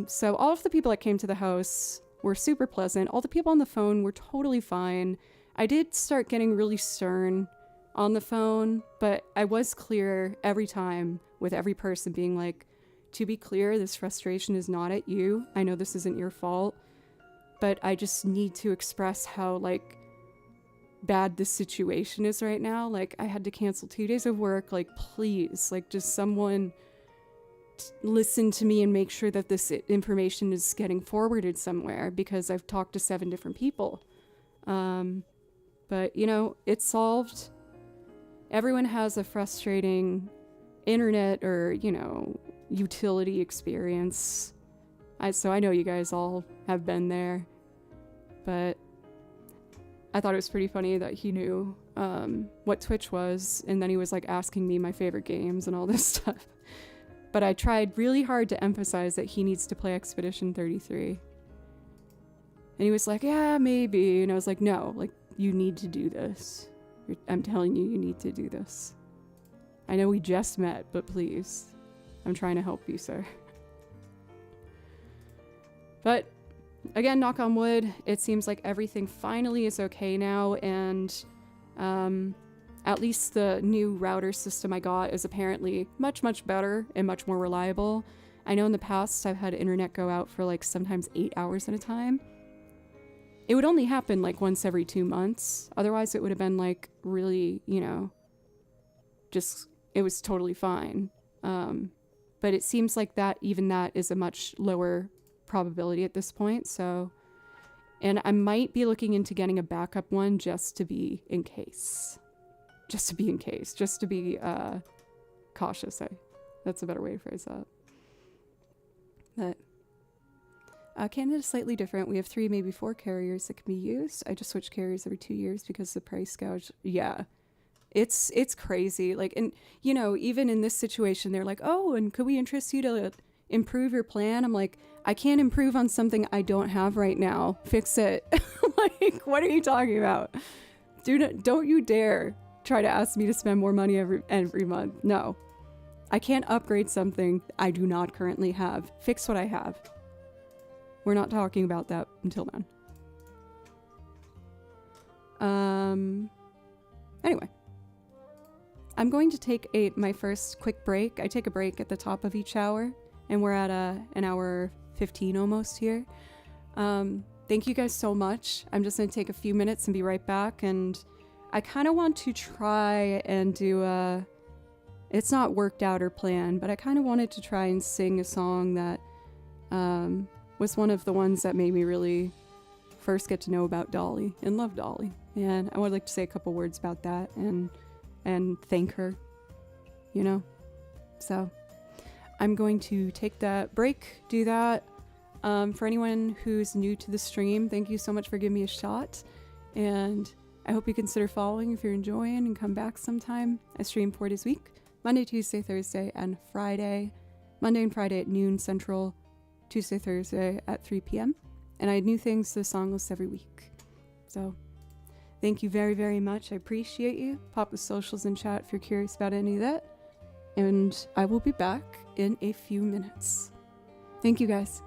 So all of the people that came to the house were super pleasant. All the people on the phone were totally fine. I did start getting really stern on the phone, but I was clear every time with every person being like, "To be clear, this frustration is not at you. I know this isn't your fault, but I just need to express how like bad this situation is right now. Like I had to cancel 2 days of work. Like please, like just someone listen to me and make sure that this information is getting forwarded somewhere, because I've talked to 7 different people." But you know, it's solved. Everyone has a frustrating internet or, you know, utility experience. So I know you guys all have been there, but I thought it was pretty funny that he knew what Twitch was, and then he was like asking me my favorite games and all this stuff. But I tried really hard to emphasize that he needs to play Expedition 33. And he was like, "Yeah, maybe." And I was like, "No, like, you need to do this. I'm telling you, you need to do this. I know we just met, but please, I'm trying to help you, sir." But again, knock on wood, it seems like everything finally is okay now, and at least the new router system I got is apparently much, much better and much more reliable. I know in the past I've had internet go out for like sometimes 8 hours at a time. It would only happen like once every 2 months. Otherwise it would have been like really, you know, just, it was totally fine. But it seems like that, even that is a much lower probability at this point. So, and I might be looking into getting a backup one just to be in case. Just to be cautious. That's a better way to phrase that. But Canada's slightly different. We have 3, maybe 4 carriers that can be used. I just switch carriers every 2 years because the price gouge. Yeah, it's crazy. Like, and you know, even in this situation, they're like, "Oh, and could we interest you to improve your plan?" I'm like, I can't improve on something I don't have right now. Fix it. Like, what are you talking about? Don't you dare try to ask me to spend more money every month. No, I can't upgrade something I do not currently have. Fix what I have. We're not talking about that until then. Anyway, I'm going to take my first quick break. I take a break at the top of each hour, and we're at an hour 15 almost here. Thank you guys so much. I'm just going to take a few minutes and be right back, and I kind of want to try and do it's not worked out or planned, but I kind of wanted to try and sing a song that was one of the ones that made me really first get to know about Dolly and love Dolly. And I would like to say a couple words about that and thank her, you know? So I'm going to take that break, do that. For anyone who's new to the stream, thank you so much for giving me a shot. And I hope you consider following if you're enjoying, and come back sometime. I stream 4 days a week, Monday, Tuesday, Thursday, and Friday. Monday and Friday at noon Central, Tuesday, Thursday at 3 p.m. And I had new things to the song list every week. So thank you very, very much. I appreciate you. Pop the socials in chat if you're curious about any of that. And I will be back in a few minutes. Thank you, guys.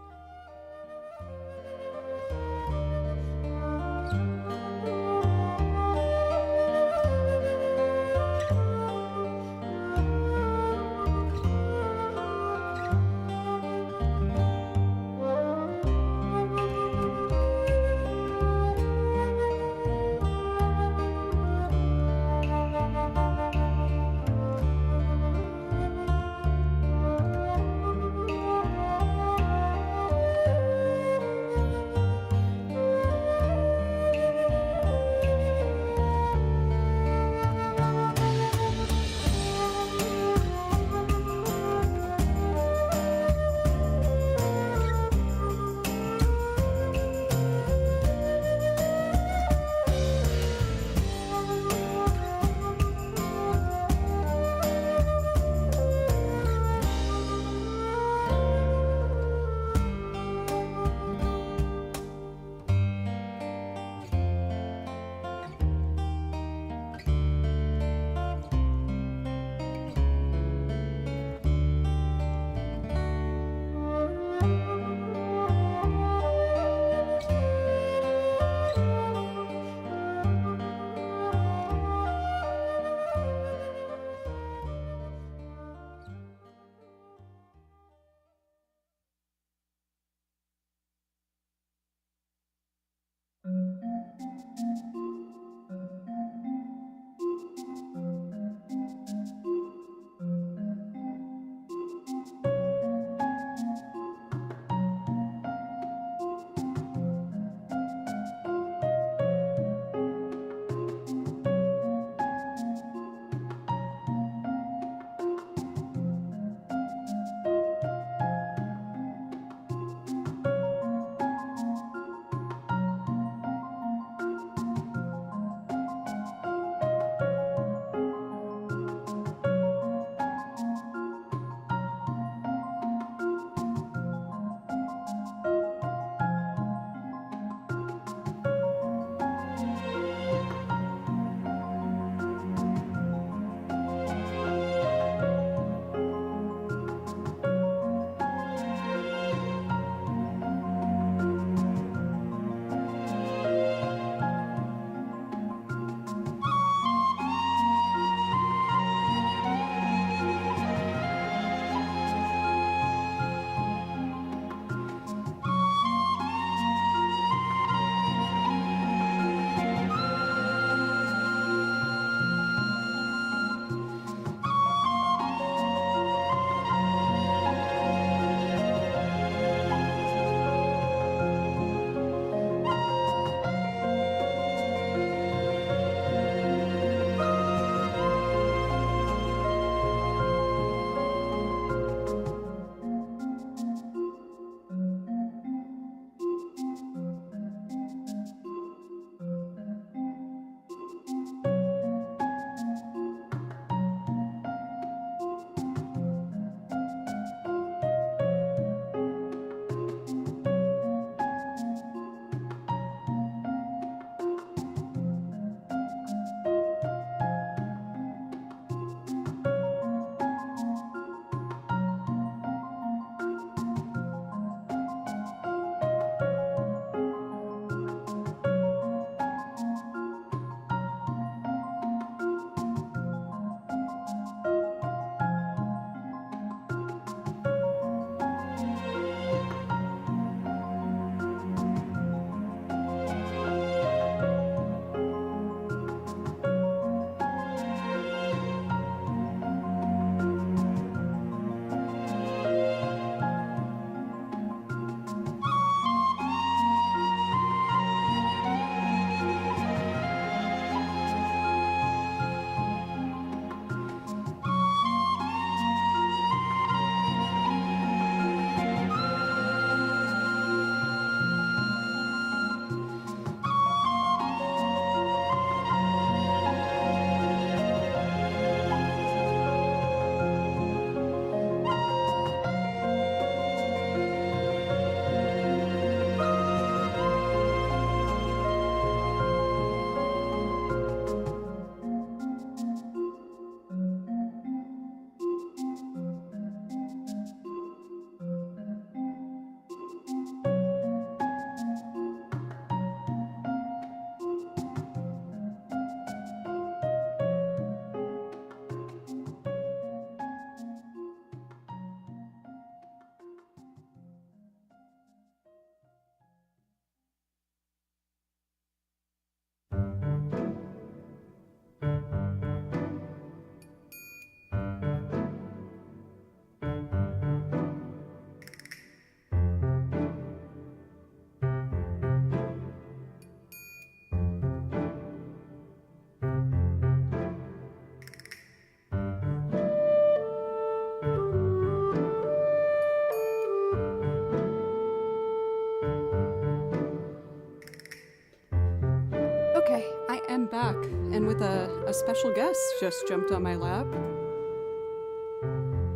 and with a special guest just jumped on my lap.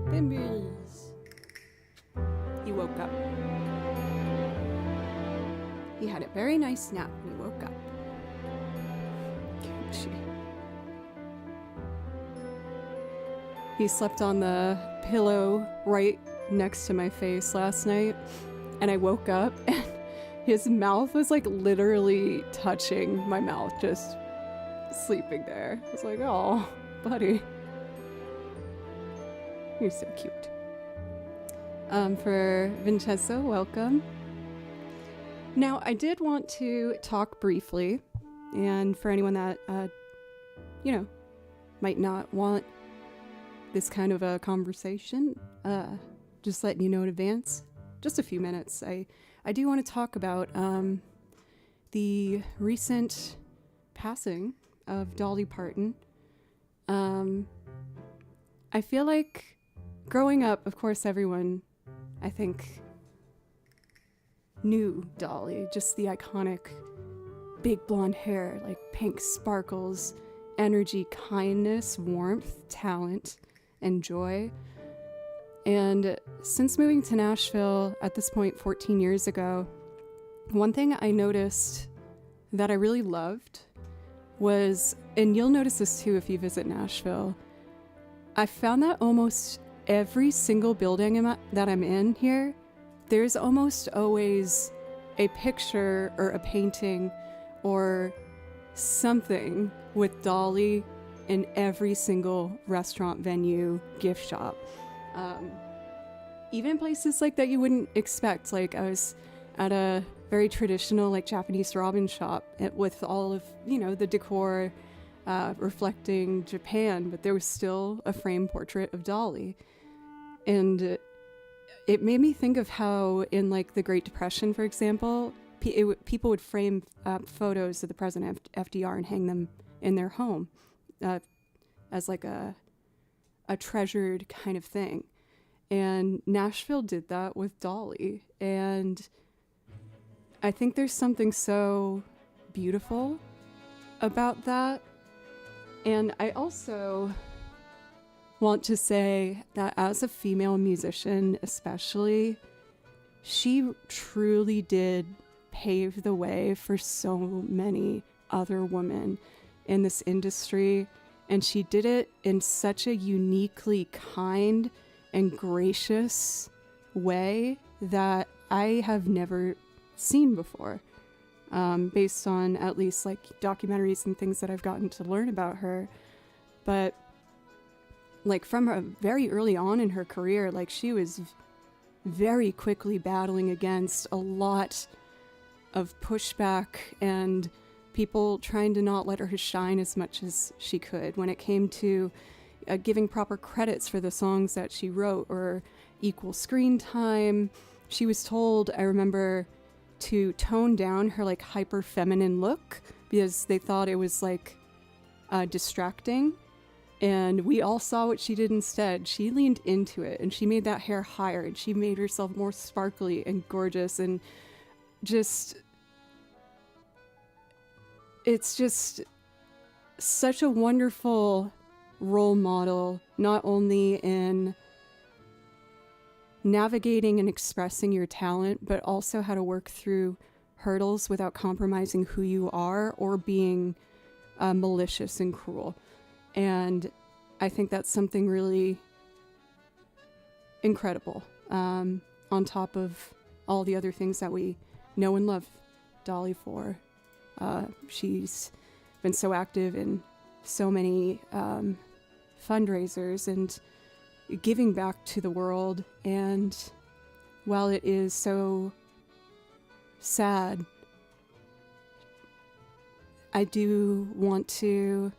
Bimbies. He woke up. He had a very nice nap when he woke up. He slept on the pillow right next to my face last night, and I woke up and his mouth was like literally touching my mouth, just sleeping there. I was like, oh, buddy. You're so cute. For Vincenzo, welcome. Now, I did want to talk briefly, and for anyone that, might not want this kind of a conversation, just letting you know in advance, just a few minutes. I do want to talk about the recent passing of Dolly Parton. I feel like growing up, of course, everyone, I think, knew Dolly, just the iconic big blonde hair, like pink sparkles, energy, kindness, warmth, talent, and joy. And since moving to Nashville, at this point 14 years ago, one thing I noticed that I really loved was, and you'll notice this too if you visit Nashville, I found that almost every single building that I'm in here, there's almost always a picture or a painting or something with Dolly in every single restaurant, venue, gift shop. Even places like that you wouldn't expect. Like I was at a very traditional like Japanese ramen shop with all of, the decor reflecting Japan, but there was still a framed portrait of Dolly. And it made me think of how in like the Great Depression, for example, people would frame photos of the president FDR and hang them in their home as like a treasured kind of thing. And Nashville did that with Dolly. And I think there's something so beautiful about that. And I also want to say that as a female musician especially, she truly did pave the way for so many other women in this industry. And she did it in such a uniquely kind and gracious way that I have never seen before, based on at least like documentaries and things that I've gotten to learn about her. But like from a very early on in her career, like she was very quickly battling against a lot of pushback and people trying to not let her shine as much as she could when it came to giving proper credits for the songs that she wrote or equal screen time. She was told, I remember, to tone down her like hyper feminine look because they thought it was like distracting. And we all saw what she did instead. She leaned into it and she made that hair higher and she made herself more sparkly and gorgeous and just, it's just such a wonderful role model, not only in navigating and expressing your talent, but also how to work through hurdles without compromising who you are or being malicious and cruel. And I think that's something really incredible, on top of all the other things that we know and love Dolly for. She's been so active in so many fundraisers and giving back to the world. And while it is so sad, I do want to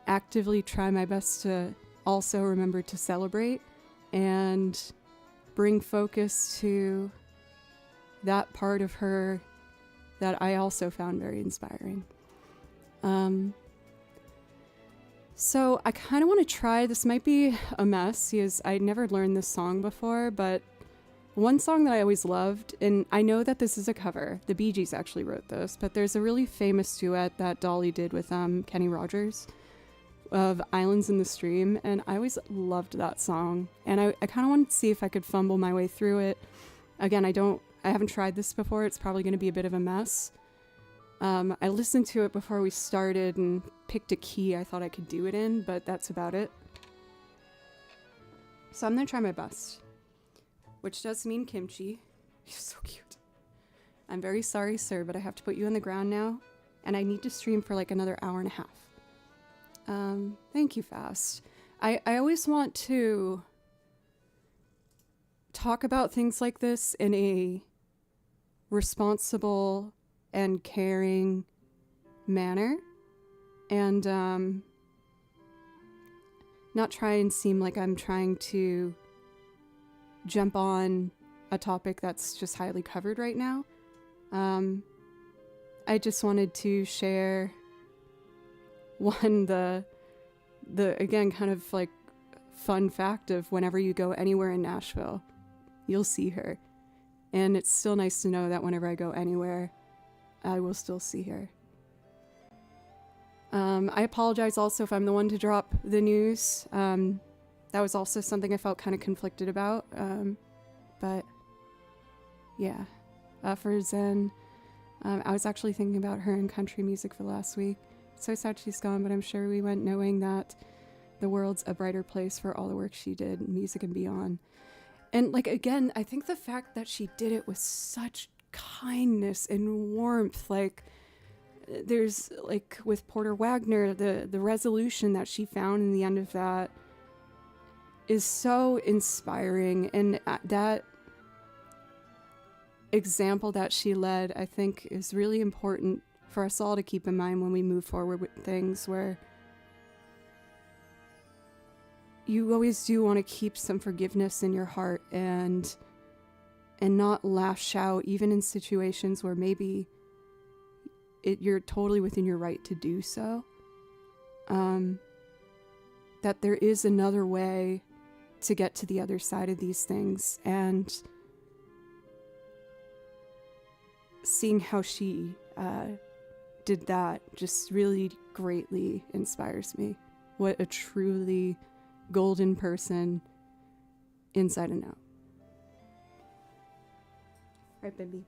actively try my best to also remember to celebrate and bring focus to that part of her that I also found very inspiring. So I kind of want to try, this might be a mess because I'd never learned this song before, but one song that I always loved, and I know that this is a cover. The Bee Gees actually wrote this, but there's a really famous duet that Dolly did with Kenny Rogers of Islands in the Stream, and I always loved that song. And I kind of wanted to see if I could fumble my way through it. Again, I haven't tried this before. It's probably going to be a bit of a mess. I listened to it before we started and picked a key I thought I could do it in, but that's about it. So I'm going to try my best, which does mean kimchi. You're so cute. I'm very sorry, sir, but I have to put you on the ground now, and I need to stream for like another hour and a half. Thank you, Fast. I always want to talk about things like this in a responsible and caring manner, and not try and seem like I'm trying to jump on a topic that's just highly covered right now. I just wanted to share the again kind of like fun fact of whenever you go anywhere in Nashville, you'll see her. And it's still nice to know that whenever I go anywhere, I will still see her. I apologize also if I'm the one to drop the news. That was also something I felt kind of conflicted about. But yeah, for Zen, I was actually thinking about her in country music for last week. So sad she's gone, but I'm sure we went knowing that the world's a brighter place for all the work she did, music and beyond. And like, again, I think the fact that she did it with such kindness and warmth, like there's like with Porter Wagner, the resolution that she found in the end of that is so inspiring. And that example that she led, I think, is really important for us all to keep in mind when we move forward with things, where you always do want to keep some forgiveness in your heart and not lash out, even in situations where maybe you're totally within your right to do so. That there is another way to get to the other side of these things, and seeing how she did that just really greatly inspires me. What a truly golden person, inside and out. Right, baby.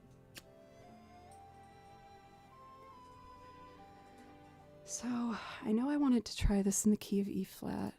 So, I know I wanted to try this in the key of E flat.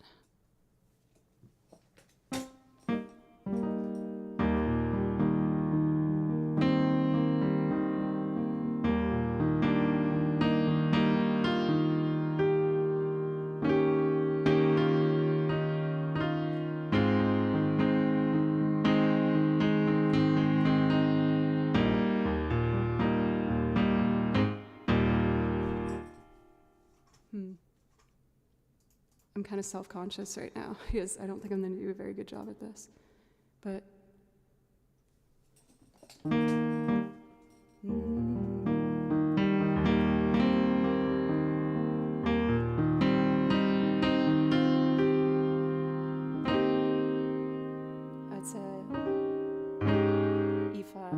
I'm kind of self-conscious right now because I don't think I'm going to do a very good job at this. But that's a E flat.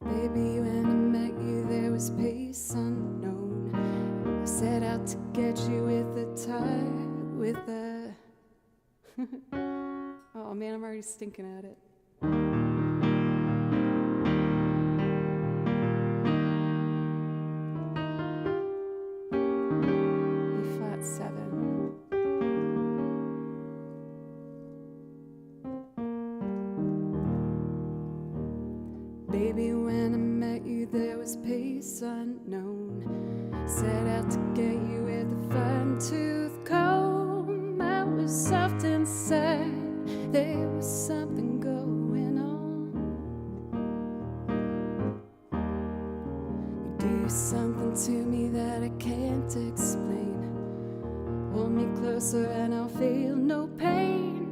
Baby, when I met you, there was peace unknown. I set out to get you with a oh man, I'm already stinking at it. E flat 7. Baby, when I met you, there was peace unknown. Set out to get you with a fine-tooth comb. I was soft inside, there was something going on. You do something to me that I can't explain. Hold me closer and I'll feel no pain.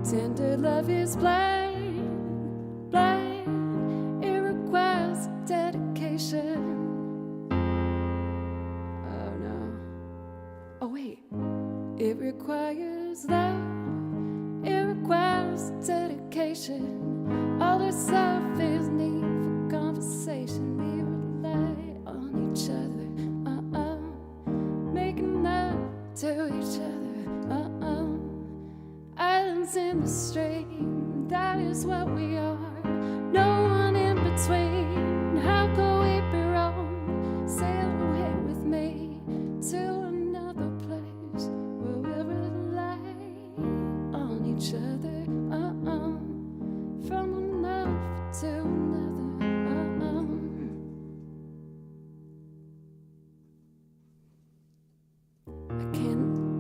Tender love is blind, blind. It requires dedication. Oh no. Oh wait. It requires love. It requires dedication. All this stuff is need for conversation. We rely on each other. Making love to each other. Islands in the stream, that is what we are. No one in between. How could we be wrong? Sail away with me to another place where we'll rely on each other. From one love to another.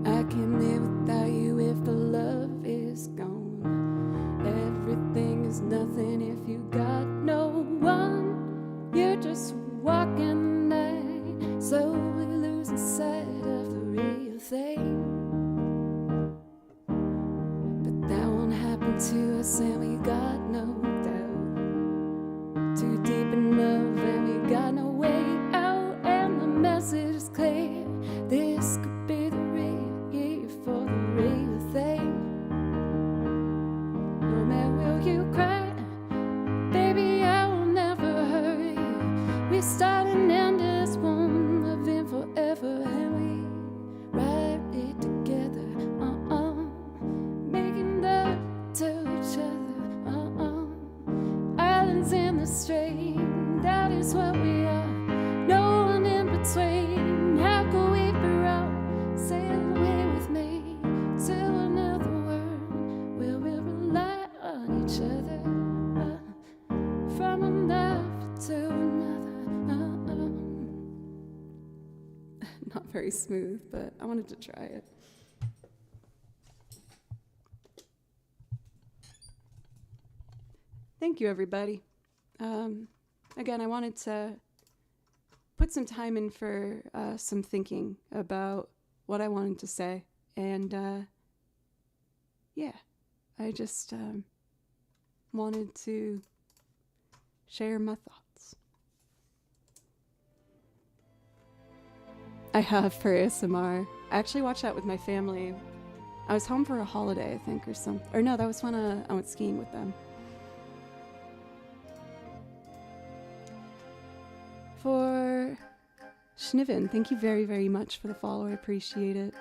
I can't live without you if the love is gone. Everything is nothing if you got no one. You're just walking the night, slowly losing sight of the real thing. But that won't happen to us, and we got no doubt. Too deep in love, and we got no way out. And the message is clear. This could be the real year for the real thing. No man, will you cry? Baby, I will never hurt you. We start and end this one, living forever, and we ride it together. Making love to each other. Islands in the stream, that is what we are. No one in between. How could we be wrong? Sail away with me to another world where we'll rely on each other. From one love to another. Not very smooth, but I wanted to try it. Thank you, everybody. Again, I wanted to put some time in for some thinking about what I wanted to say. And yeah, I just wanted to share my thoughts. I have for ASMR. I actually watched that with my family. I was home for a holiday, I think, or something. Or no, that was when I went skiing with them. For Schniven, thank you very, very much for the follow. I appreciate it.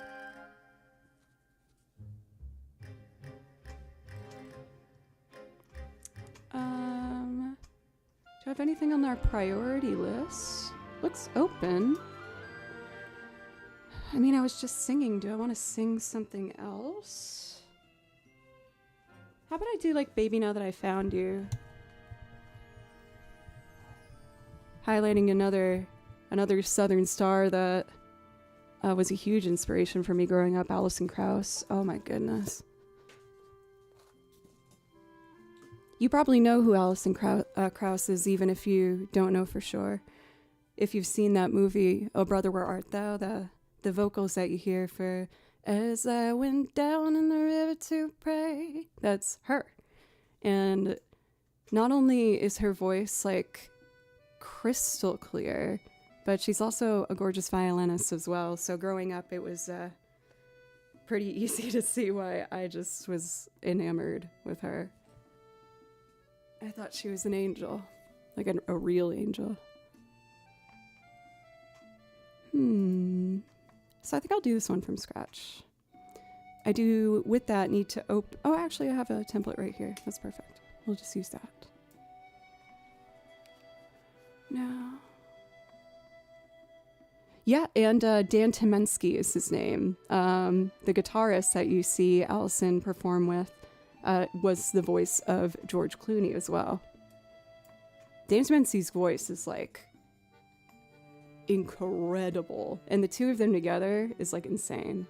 Do I have anything on our priority list? Looks open. I mean, I was just singing. Do I want to sing something else? How about I do like Baby Now That I Found You? Highlighting another Southern star that was a huge inspiration for me growing up, Alison Krauss. Oh my goodness. You probably know who Alison Krauss is, even if you don't know for sure. If you've seen that movie, Oh Brother, Where Art Thou? The vocals that you hear for As I Went Down in the River to Pray, that's her. And not only is her voice like crystal clear, but she's also a gorgeous violinist as well. So growing up, it was pretty easy to see why I just was enamored with her. I thought she was an angel, like a real angel. So I think I'll do this one from scratch. I do, with that, need to open... Oh, actually, I have a template right here. That's perfect. We'll just use that. No. Yeah, and Dan Timensky is his name. The guitarist that you see Allison perform with was the voice of George Clooney as well. Dan Timensky's voice is like incredible, and the two of them together is like insane.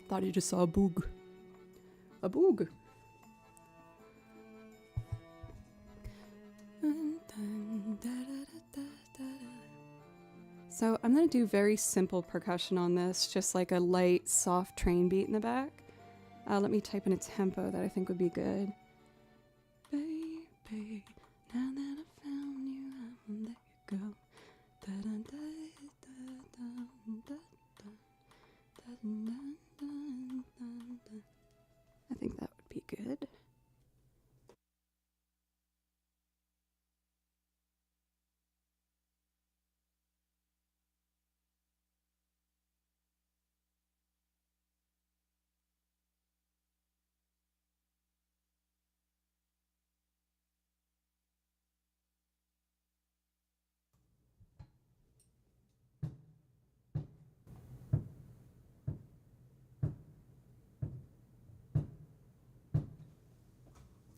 Thought you just saw a boog. A boog. So I'm gonna to do very simple percussion on this, just like a light, soft train beat in the back. Let me type in a tempo that I think would be good. Baby, now that I found you, I won't let you go. I think that would be good.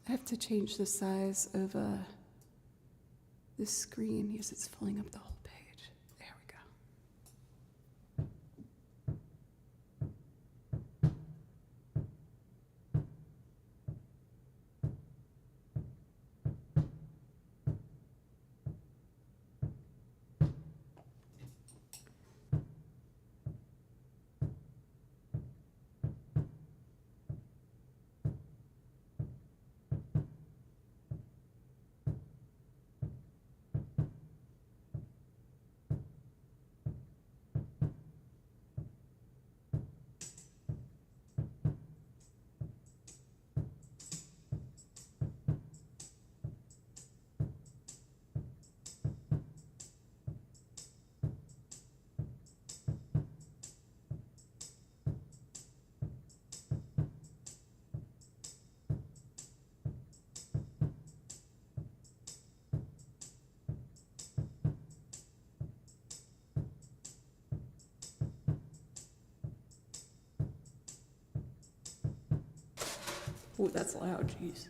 I have to change the size of this screen because it's filling up the whole page. There we go. Oh, that's loud, jeez.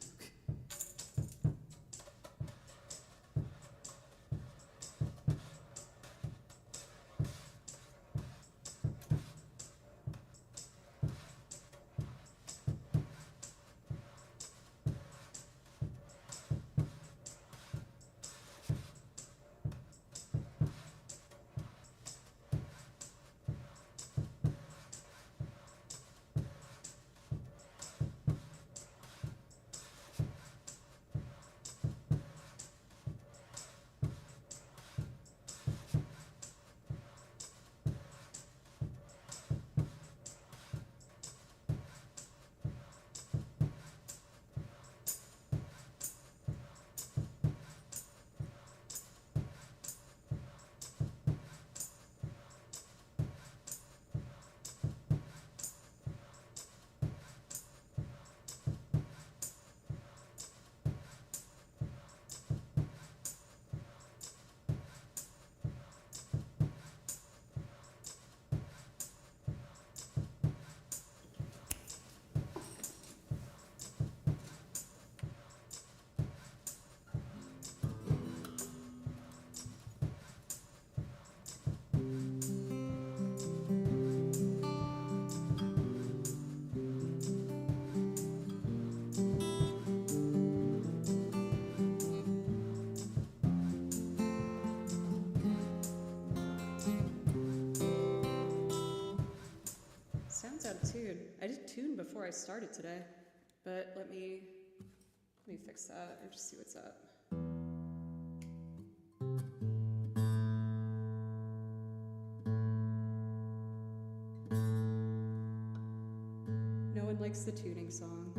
Sounds out of tune. I did tune before I started today, but let me fix that and just see what's up. No one likes the tuning song.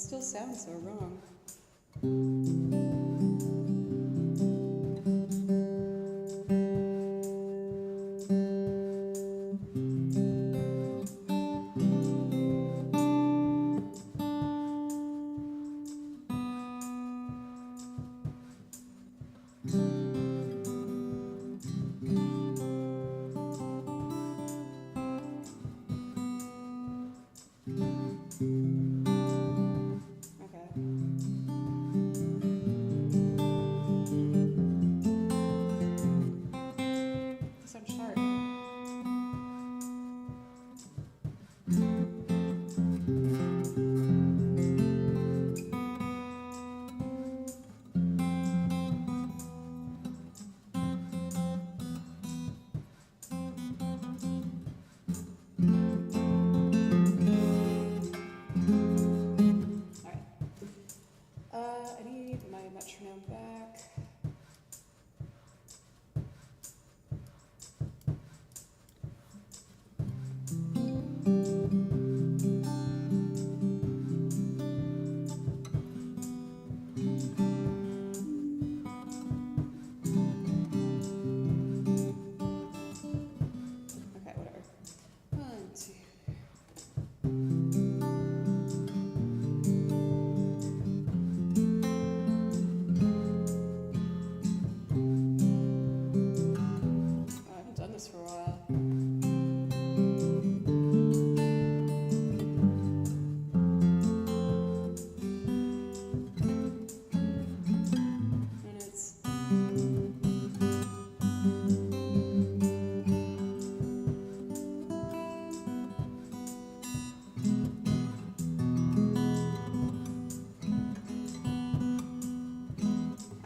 still sounds so wrong.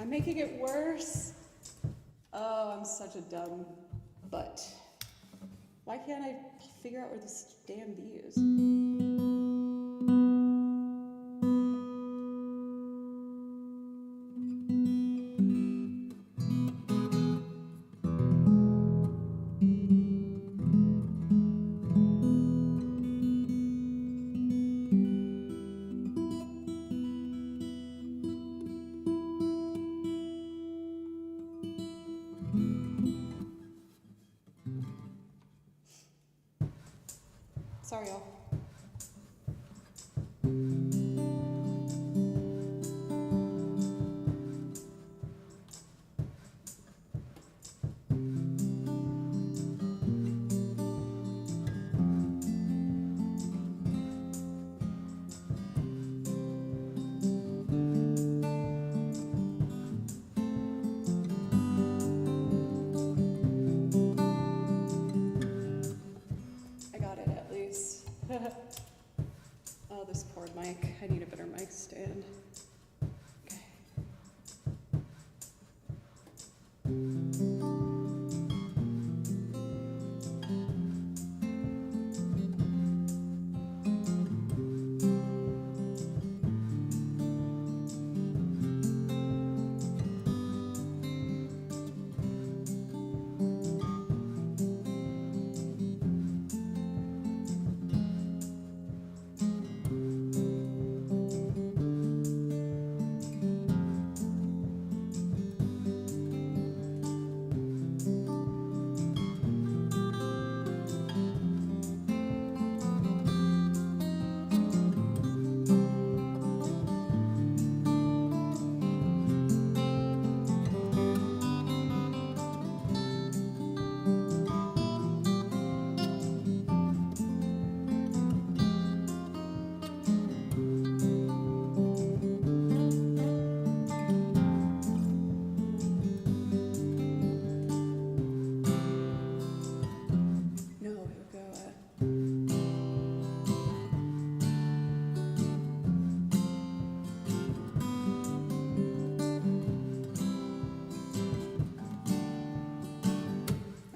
Making it worse. Oh, I'm such a dumb butt. Why can't I figure out where this damn B is? Sorry, y'all. Oh, this poor mic. I need a better mic stand. Okay.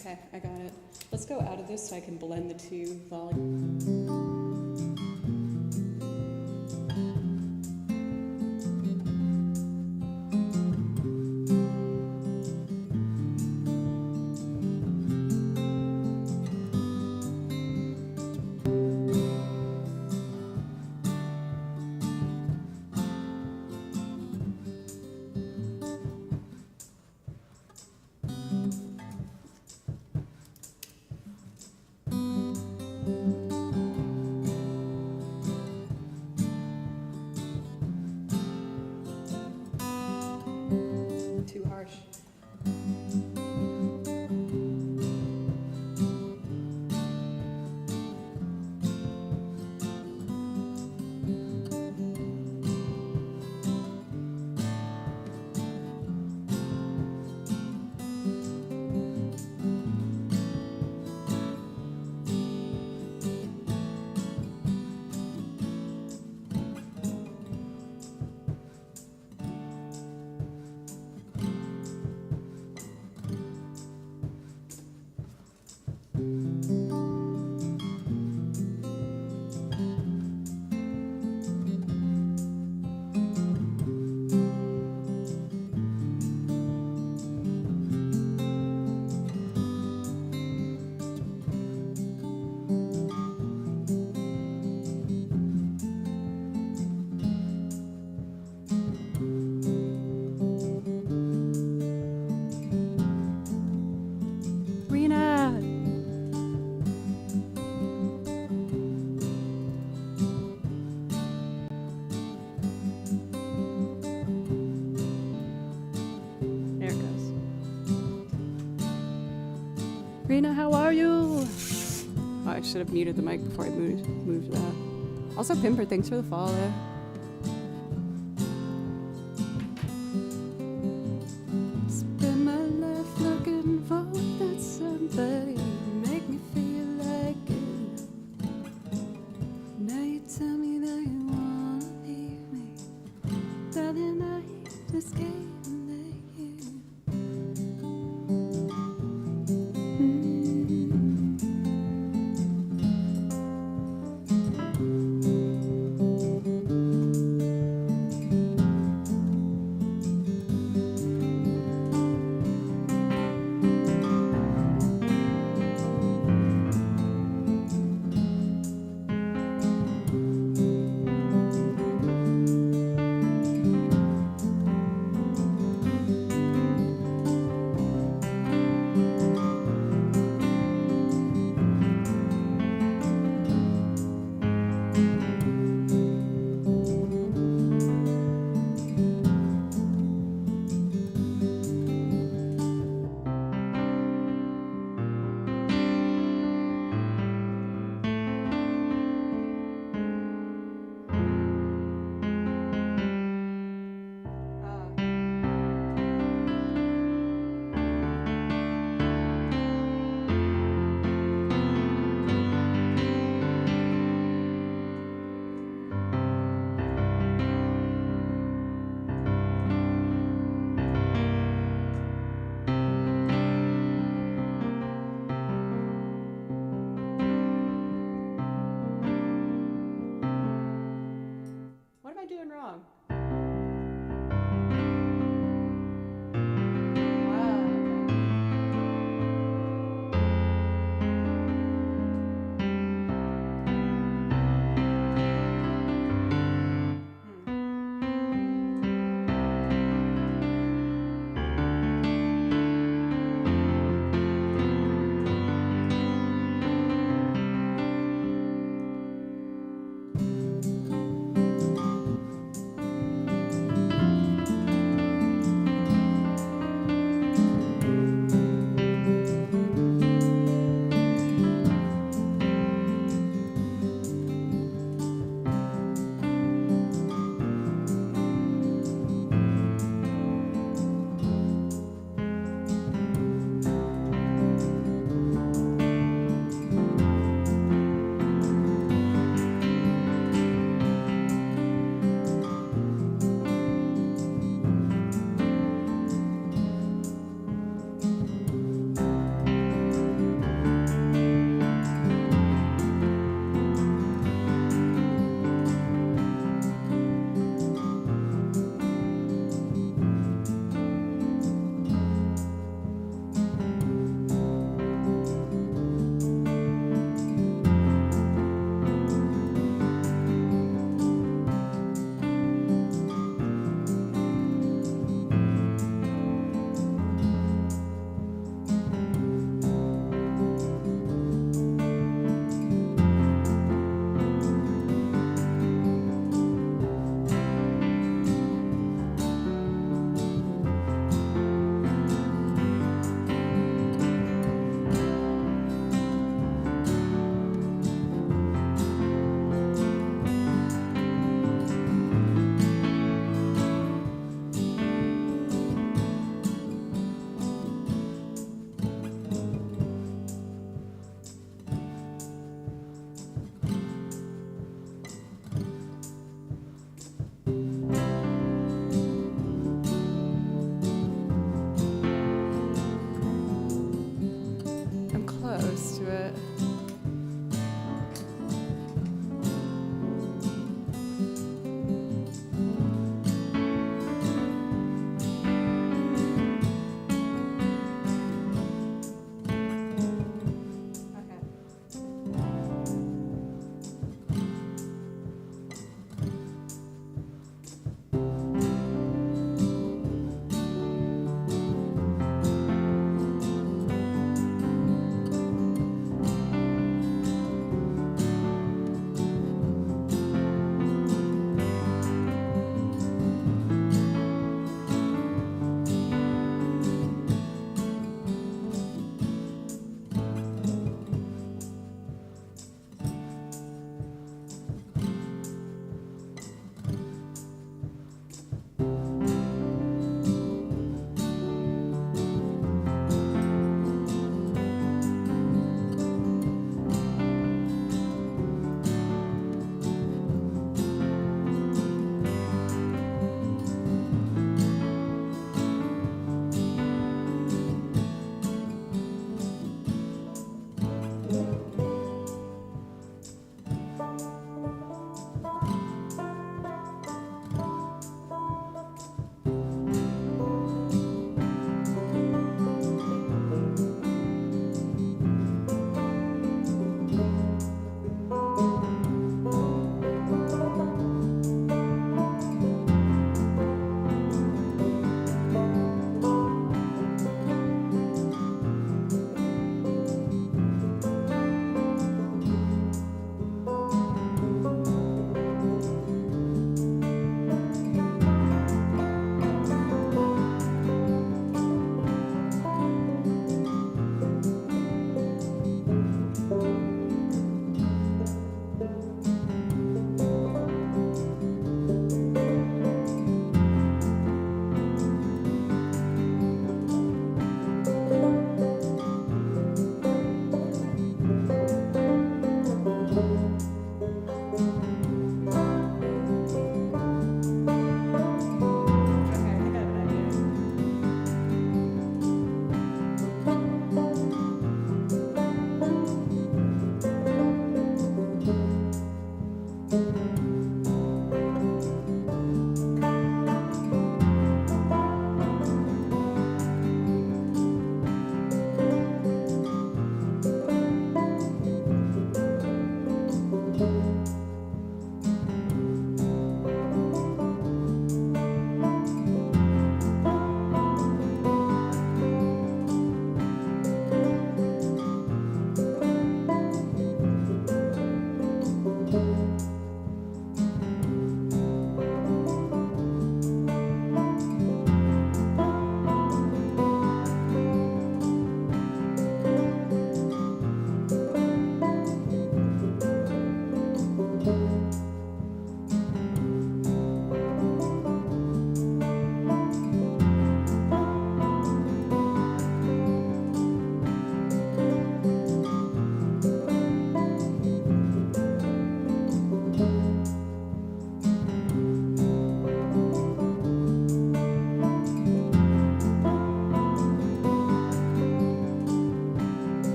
Okay, I got it. Let's go out of this so I can blend the two volumes. Dana, how are you? Oh, I should have muted the mic before I moved that. Also, Pimper, thanks for the follow. Spend my life looking for that somebody to make me feel like it. Now you tell me that you wanna leave me, that the night is getting late.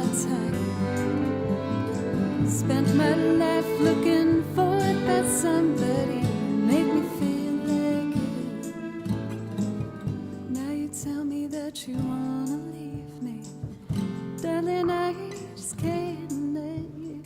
time. Spent my life looking for that somebody who make me feel like you. Now you tell me that you wanna leave me, darling, I just can't let you.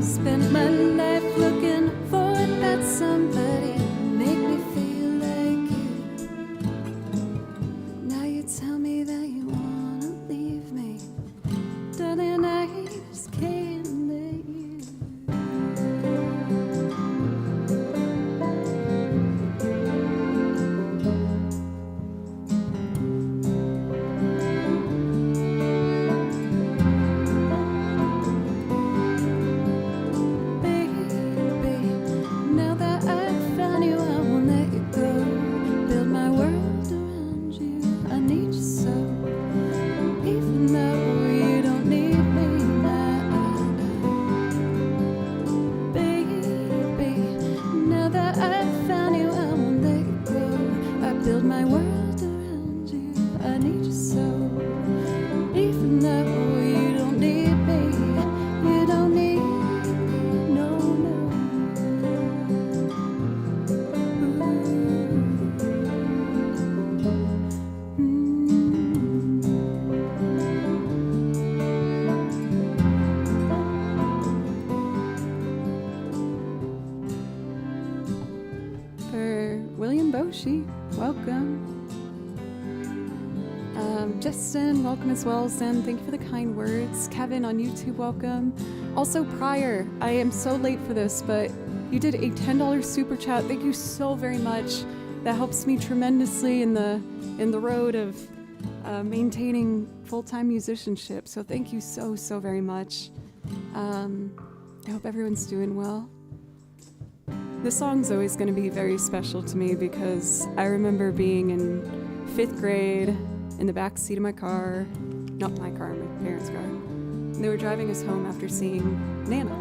Spent my life looking for that somebody who make me feel like you. Now you tell me that you wanna leave me, darling, I just can't let you. Welcome. Justin, welcome as well. Zen, thank you for the kind words. Kevin on YouTube, welcome. Also, Pryor, I am so late for this, but you did a $10 super chat. Thank you so very much. that helps me tremendously in the road of maintaining full-time musicianship. So thank you so very much. I hope everyone's doing well. This song's always going to be very special to me because I remember being in 5th grade in the back seat of my car, not my car, my parents' car. And they were driving us home after seeing Nana.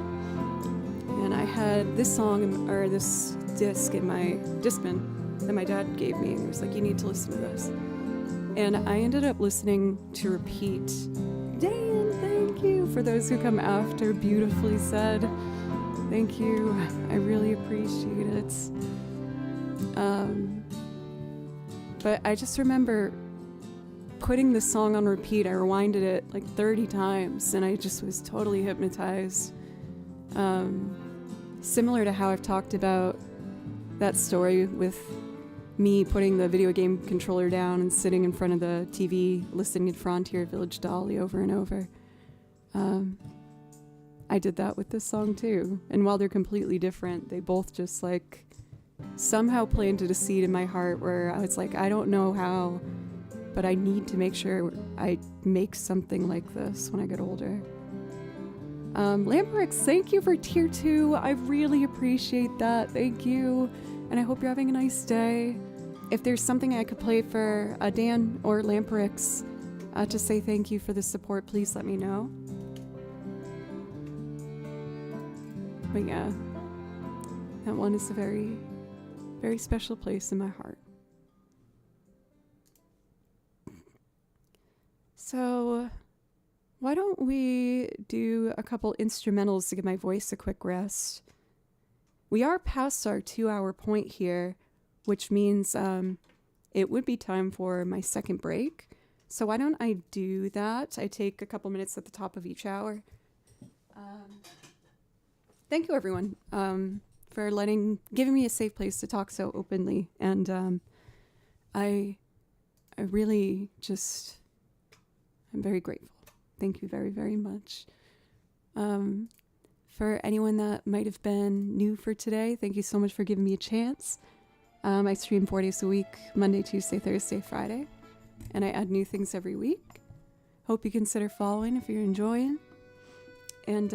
And I had this song, or this disc in my Discman that my dad gave me, and he was like, you need to listen to this. And I ended up listening to repeat. Dan, thank you for those who come after, beautifully said. Thank you, I really appreciate it. But I just remember putting this song on repeat. I rewinded it like 30 times and I just was totally hypnotized. Similar to how I've talked about that story with me putting the video game controller down and sitting in front of the TV listening to Frontier Village Dolly over and over. I did that with this song too. And while they're completely different, they both just like somehow planted a seed in my heart where I was like, I don't know how, but I need to make sure I make something like this when I get older. Lambrix, thank you for tier 2. I really appreciate that. Thank you. And I hope you're having a nice day. If there's something I could play for Dan or Lambrix to say thank you for the support, please let me know. But yeah, that one is a very, very special place in my heart. So why don't we do a couple instrumentals to give my voice a quick rest? We are past our 2-hour point here, which means it would be time for my second break. So why don't I do that? I take a couple minutes at the top of each hour. Thank you, everyone, for giving me a safe place to talk so openly. And I really just, I'm very grateful. Thank you very, very much. For anyone that might have been new for today, thank you so much for giving me a chance. I stream 4 days a week, Monday, Tuesday, Thursday, Friday, and I add new things every week. Hope you consider following if you're enjoying. And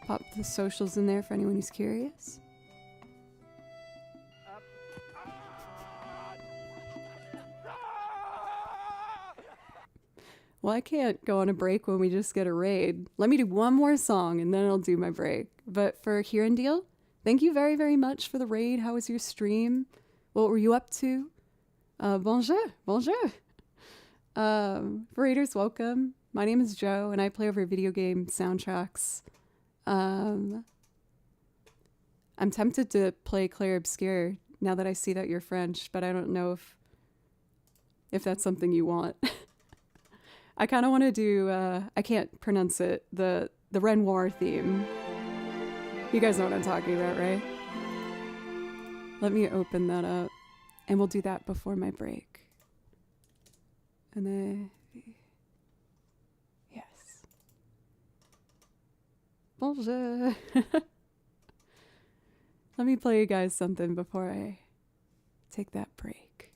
pop the socials in there for anyone who's curious. Well, I can't go on a break when we just get a raid. Let me do one more song and then I'll do my break. But for Here and Deal, thank you very, very much for the raid. How was your stream? What were you up to? Bonjour, bonjour. Raiders, welcome. My name is Joe and I play over video game soundtracks. I'm tempted to play Claire Obscure now that I see that you're French, but I don't know if that's something you want. I kind of want to do, I can't pronounce it, the Renoir theme. You guys know what I'm talking about, right? Let me open that up, and we'll do that before my break. And then, yes. Bonjour. Let me play you guys something before I take that break.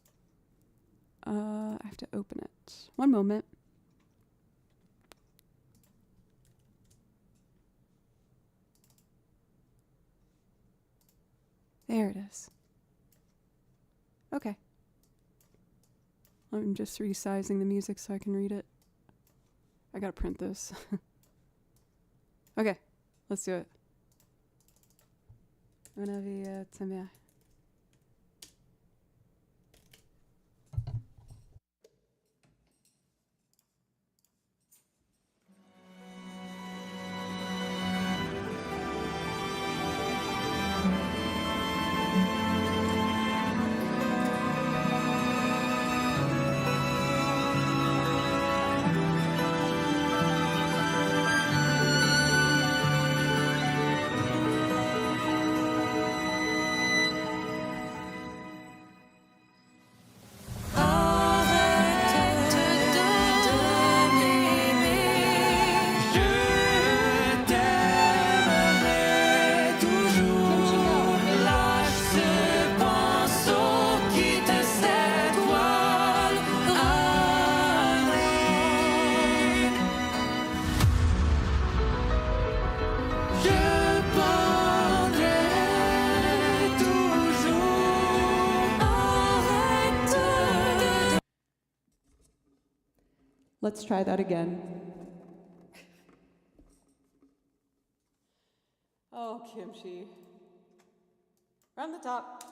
I have to open it. One moment. There it is. Okay. I'm just resizing the music so I can read it. I gotta print this. Okay, let's do it. Una vie ta mère. Let's try that again. Oh, kimchi. From the top.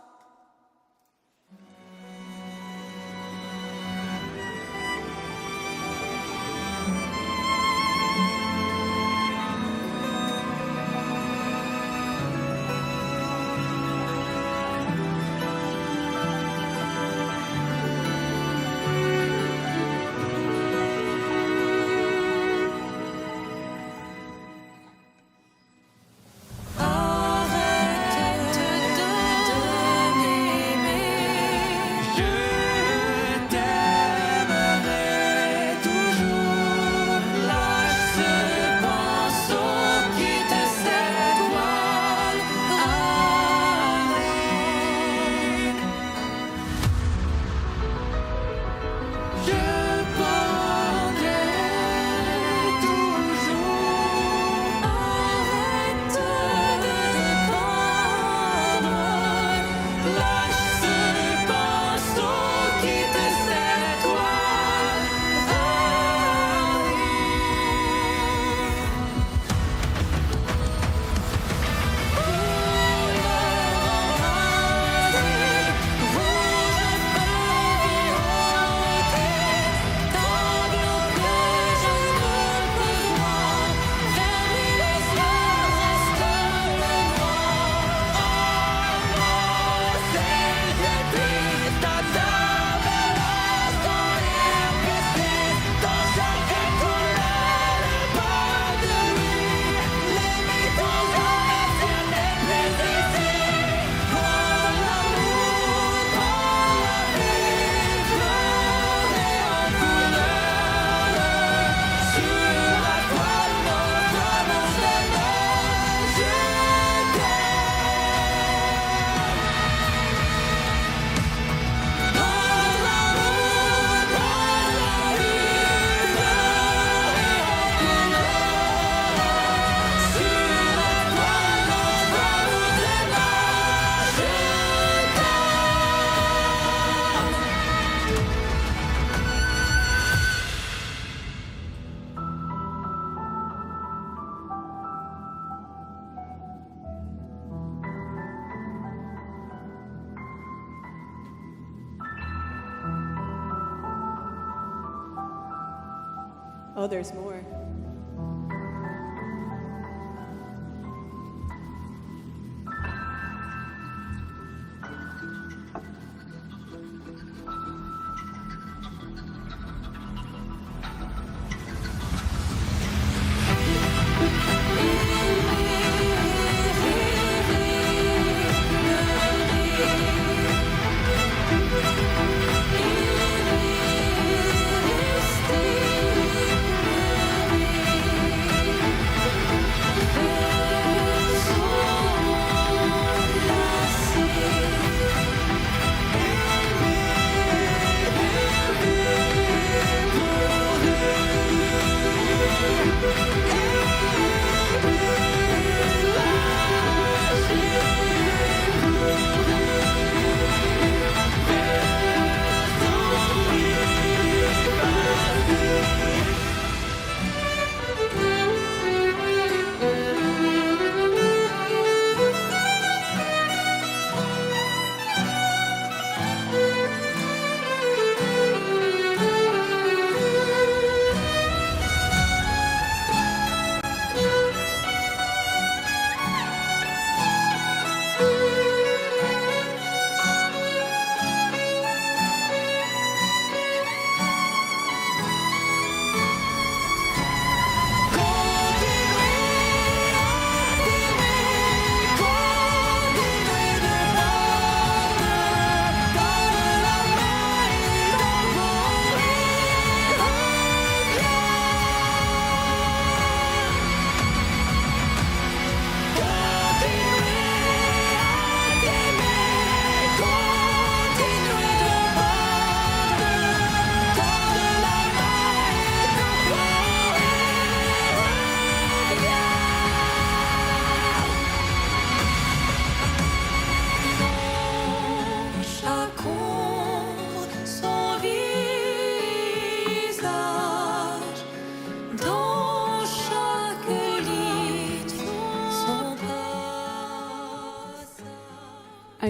Oh, there's more.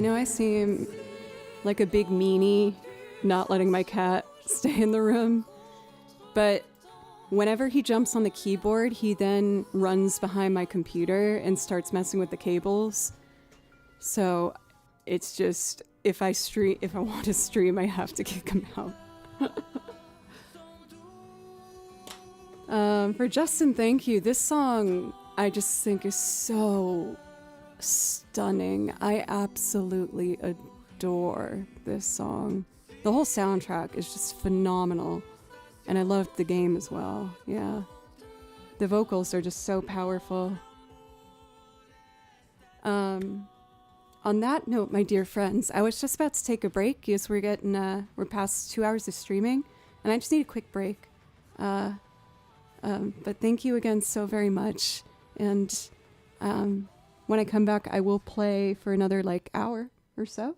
I know I seem like a big meanie not letting my cat stay in the room, but whenever he jumps on the keyboard, he then runs behind my computer and starts messing with the cables. So it's just, if I want to stream, I have to kick him out. For Justin, thank you. This song I just think is so stunning. I absolutely adore this song. The whole soundtrack is just phenomenal. And I loved the game as well. Yeah. The vocals are just so powerful. On that note, my dear friends, I was just about to take a break because we're past 2 hours of streaming, and I just need a quick break. But thank you again so very much. And when I come back, I will play for another hour or so.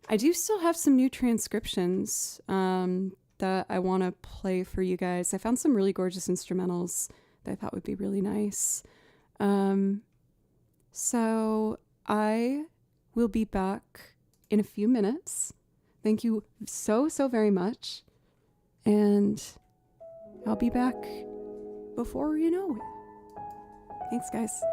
I do still have some new transcriptions that I want to play for you guys. I found some really gorgeous instrumentals that I thought would be really nice. So I will be back in a few minutes. Thank you so very much. And I'll be back before you know it. Thanks, guys.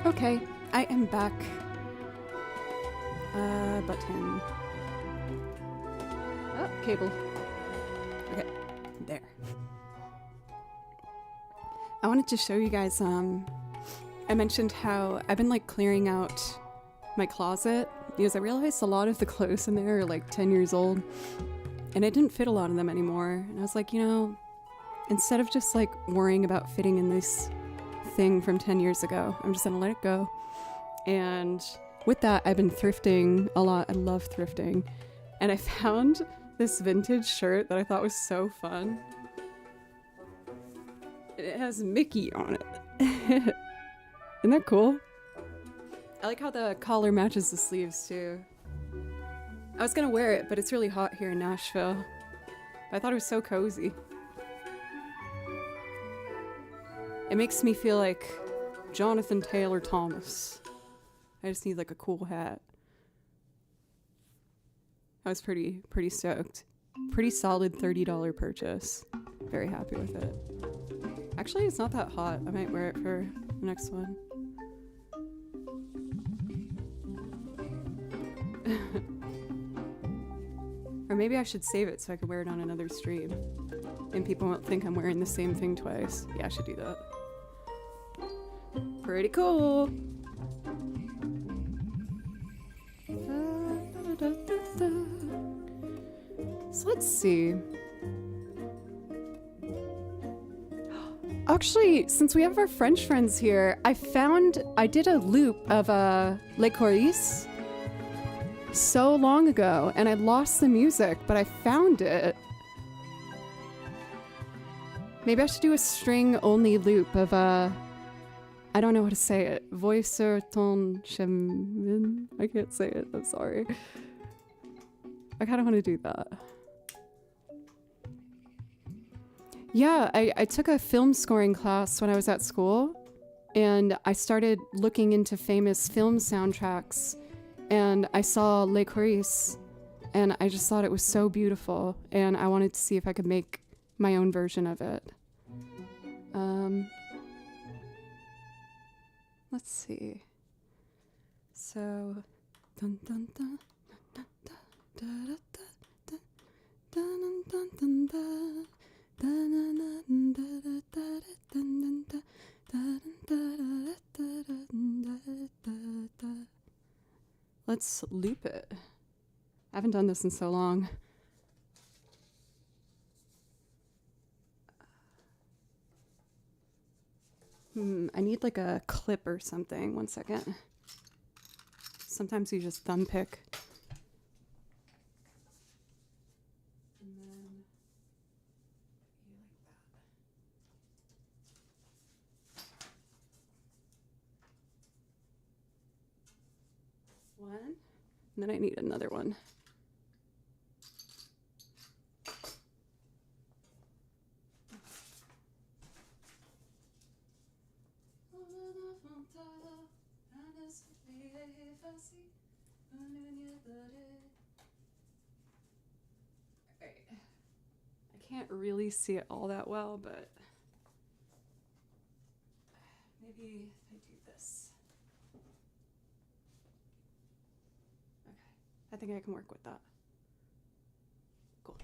Okay, I am back. Button. Oh, cable. Okay, there. I wanted to show you guys, I mentioned how I've been like clearing out my closet because I realized a lot of the clothes in there are like 10 years old and I didn't fit a lot of them anymore. And I was like, you know, instead of just like worrying about fitting in this thing from 10 years ago, I'm just gonna let it go. And with that, I've been thrifting a lot. I love thrifting. And I found this vintage shirt that I thought was so fun. It has Mickey on it. Isn't that cool? I like how the collar matches the sleeves too. I was gonna wear it, but it's really hot here in Nashville. I thought it was so cozy. It makes me feel like Jonathan Taylor Thomas. I just need like a cool hat. I was pretty stoked. Pretty solid $30 purchase. Very happy with it. Actually, it's not that hot. I might wear it for the next one. Or maybe I should save it so I could wear it on another stream. And people won't think I'm wearing the same thing twice. Yeah, I should do that. Pretty cool. So let's see. Actually, since we have our French friends here, I did a loop of Les Choristes so long ago, and I lost the music, but I found it. Maybe I should do a string-only loop of I don't know how to say it. Voix sur ton chemin. I can't say it. I'm sorry. I kind of want to do that. Yeah, I took a film scoring class when I was at school, and I started looking into famous film soundtracks, and I saw Les Choristes, and I just thought it was so beautiful, and I wanted to see if I could make my own version of it. Let's see. So, dun dun dun dun dun dun dun dun dun dun. Let's loop it. I haven't done this in so long. I need like a clip or something. 1 second. Sometimes you just thumb pick. And then you like that. One. And then I need another one. Alright. I can't really see it all that well, but maybe if I do this. Okay. I think I can work with that. Cool.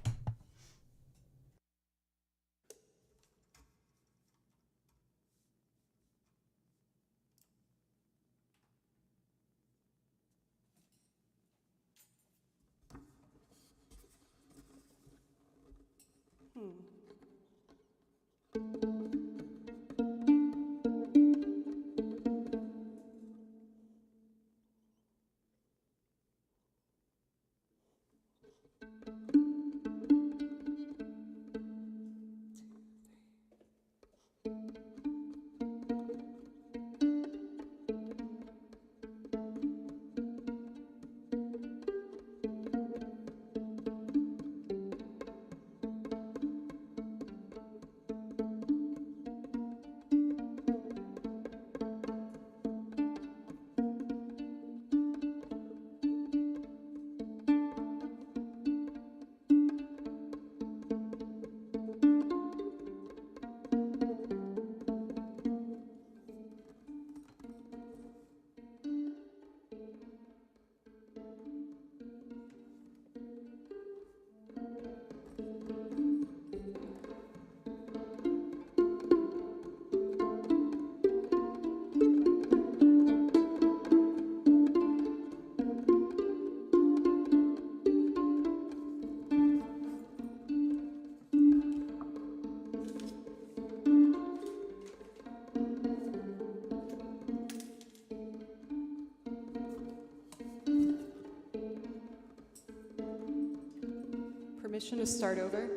Permission to start over.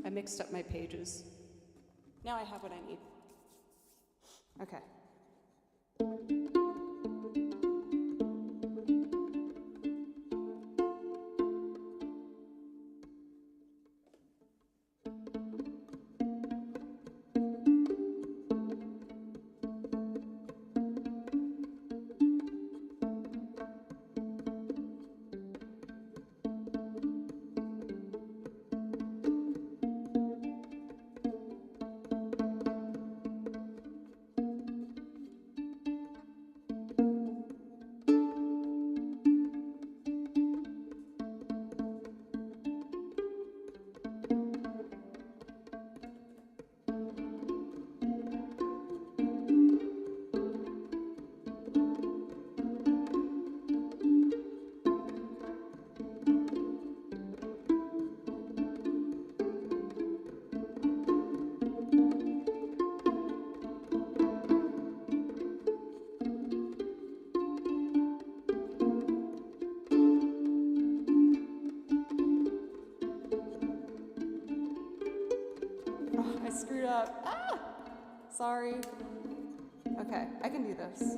I mixed up my pages. Now I have what I need. Okay. I screwed up. Ah! Sorry. Okay, I can do this.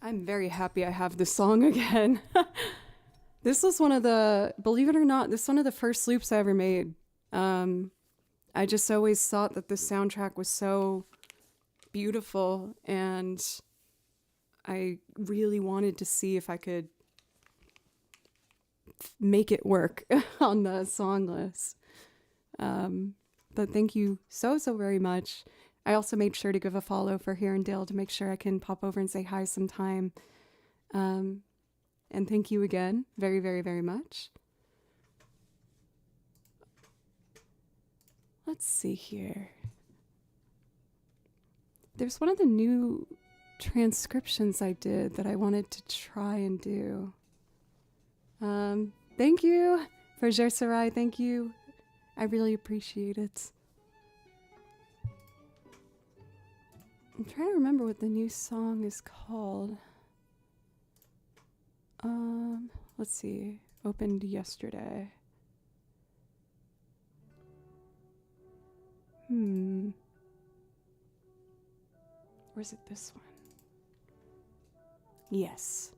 I'm very happy I have this song again. This was one of the, believe it or not, this is one of the first loops I ever made. I just always thought that the soundtrack was so beautiful, and I really wanted to see if I could make it work on the song list. But thank you so very much. I also made sure to give a follow for Here and Dale to make sure I can pop over and say hi sometime. And thank you again very much. Let's see here. There's one of the new transcriptions I did that I wanted to try and do. Thank you for Jersarai. Thank you. I really appreciate it. I'm trying to remember what the new song is called. Let's see. Opened yesterday. Or is it this one? Yes.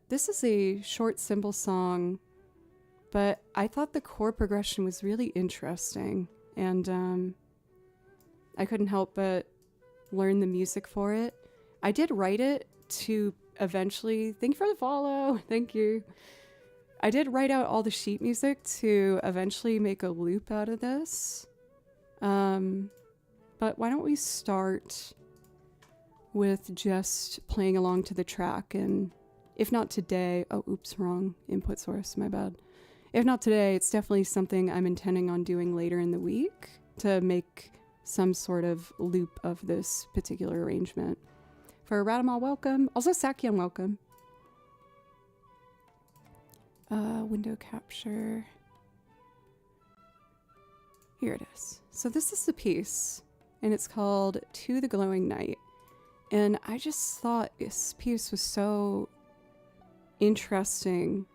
This is a short, simple song, but I thought the chord progression was really interesting, and I couldn't help but learn the music for it. I did write it to eventually, thank you for the follow, thank you. I did write out all the sheet music to eventually make a loop out of this. But why don't we start with just playing along to the track, and if not today, oh, oops, wrong input source, my bad. If not today, it's definitely something I'm intending on doing later in the week to make some sort of loop of this particular arrangement. For Radamal, welcome. Also, Sakyan, welcome. Window capture. Here it is. So this is the piece, and it's called To the Glowing Night. And I just thought this piece was so interesting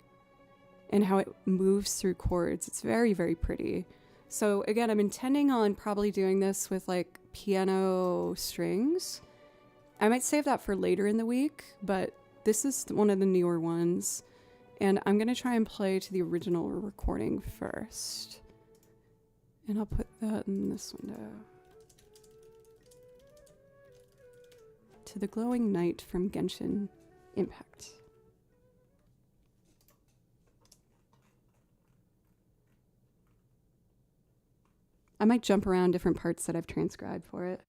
in how it moves through chords. It's very pretty. So again, I'm intending on probably doing this with like piano strings. I might save that for later in the week, but this is one of the newer ones. And I'm going to try and play to the original recording first. And I'll put that in this window. To the Glowing Night from Genshin Impact. I might jump around different parts that I've transcribed for it.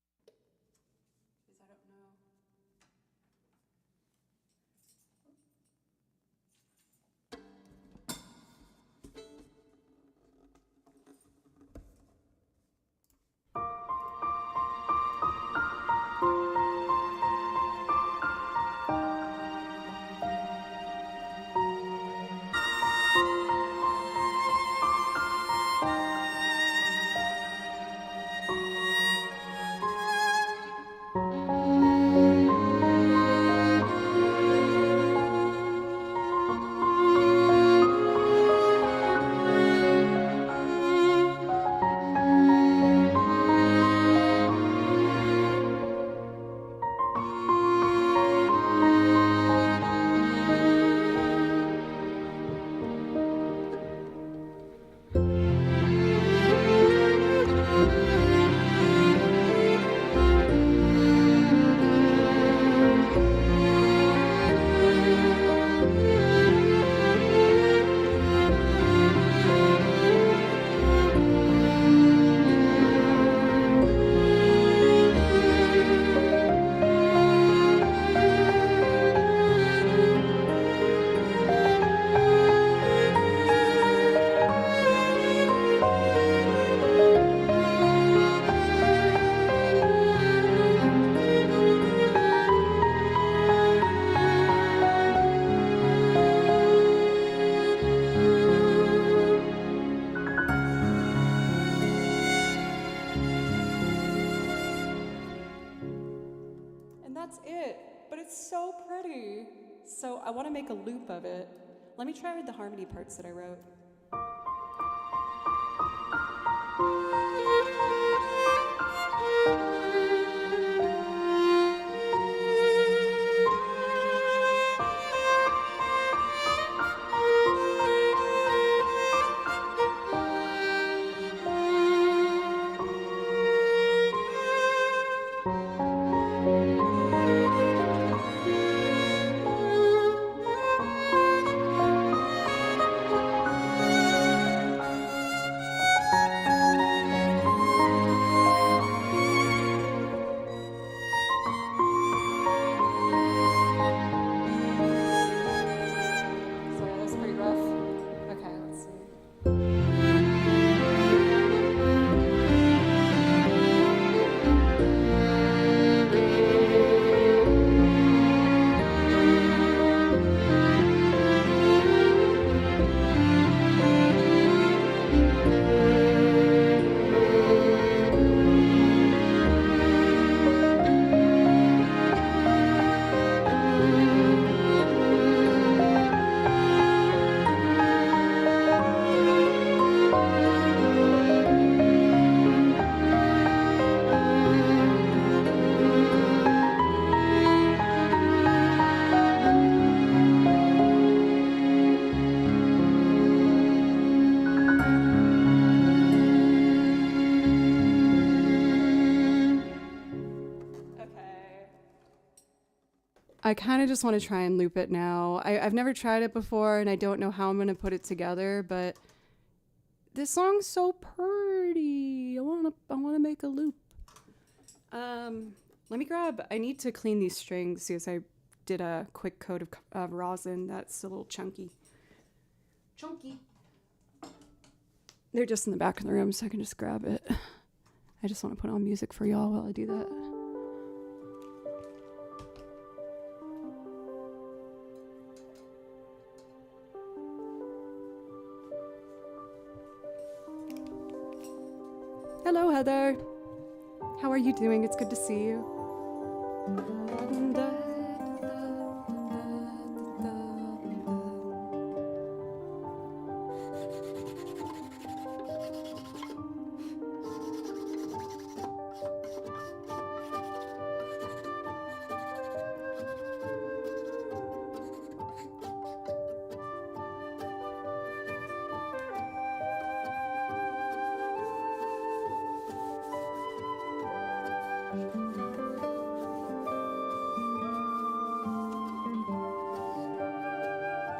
So I want to make a loop of it. Let me try with the harmony parts that I wrote. I kind of just want to try and loop it now. I've never tried it before, and I don't know how I'm going to put it together, but this song's so pretty. I wanna make a loop. Let me grab, I need to clean these strings because I did a quick coat of rosin that's a little chunky. They're just in the back of the room, so I can just grab it. I just want to put on music for y'all while I do that. Hello, Heather. How are you doing? It's good to see you.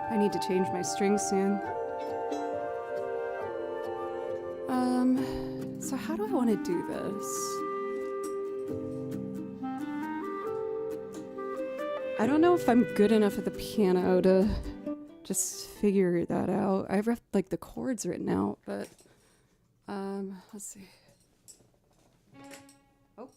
I need to change my strings soon. So how do I want to do this? I don't know if I'm good enough at the piano to just figure that out. I've like the chords written out, but let's see. Oh.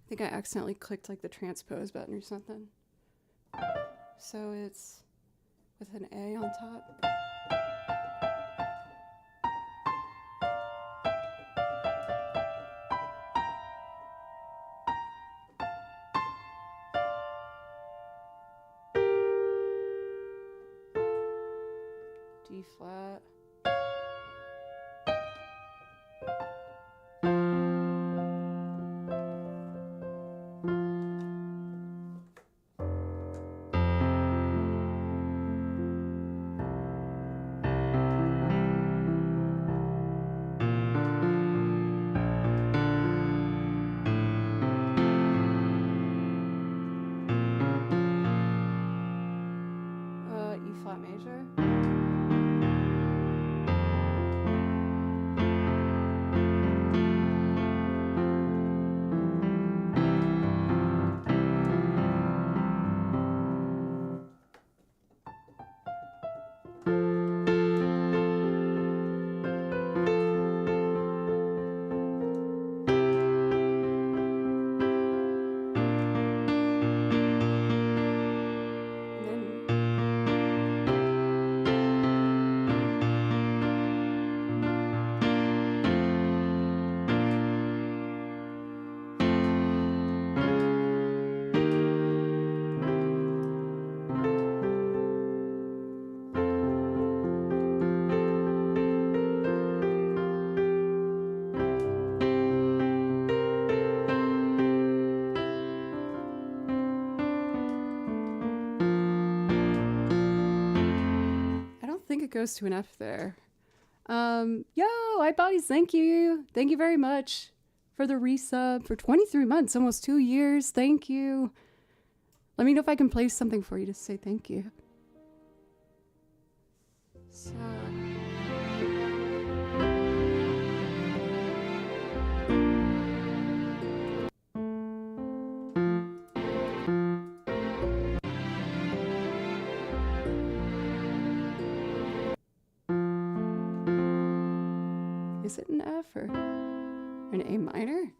I think I accidentally clicked like the transpose button or something. So it's with an A on top. D flat. E flat major. It goes to an F there. Yo, hi bodies, thank you. Thank you very much for the resub for 23 months, almost 2 years. Thank you. Let me know if I can play something for you to say thank you. So is it an F or an A minor?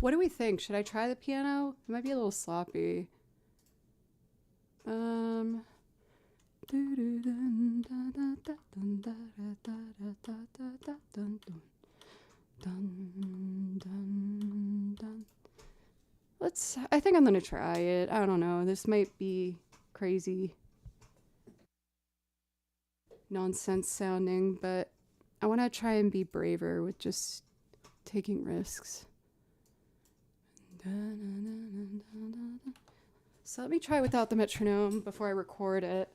What do we think? Should I try the piano? It might be a little sloppy. I think I'm gonna try it. I don't know. This might be crazy nonsense sounding, but I want to try and be braver with just taking risks. So let me try without the metronome before I record it.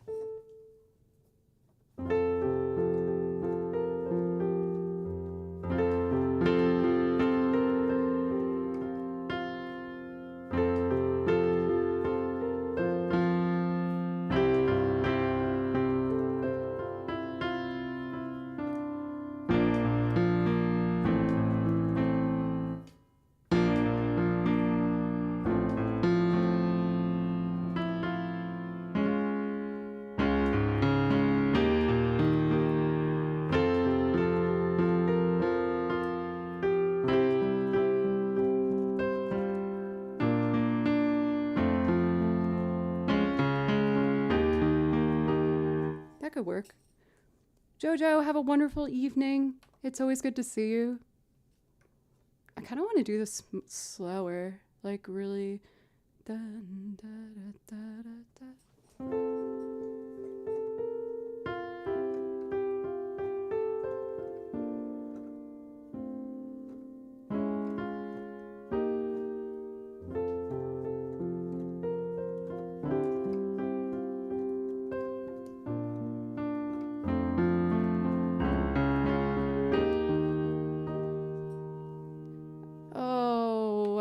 That could work. Jojo, have a wonderful evening. It's always good to see you. I kind of want to do this slower, like really. Dun, da, da, da, da, da.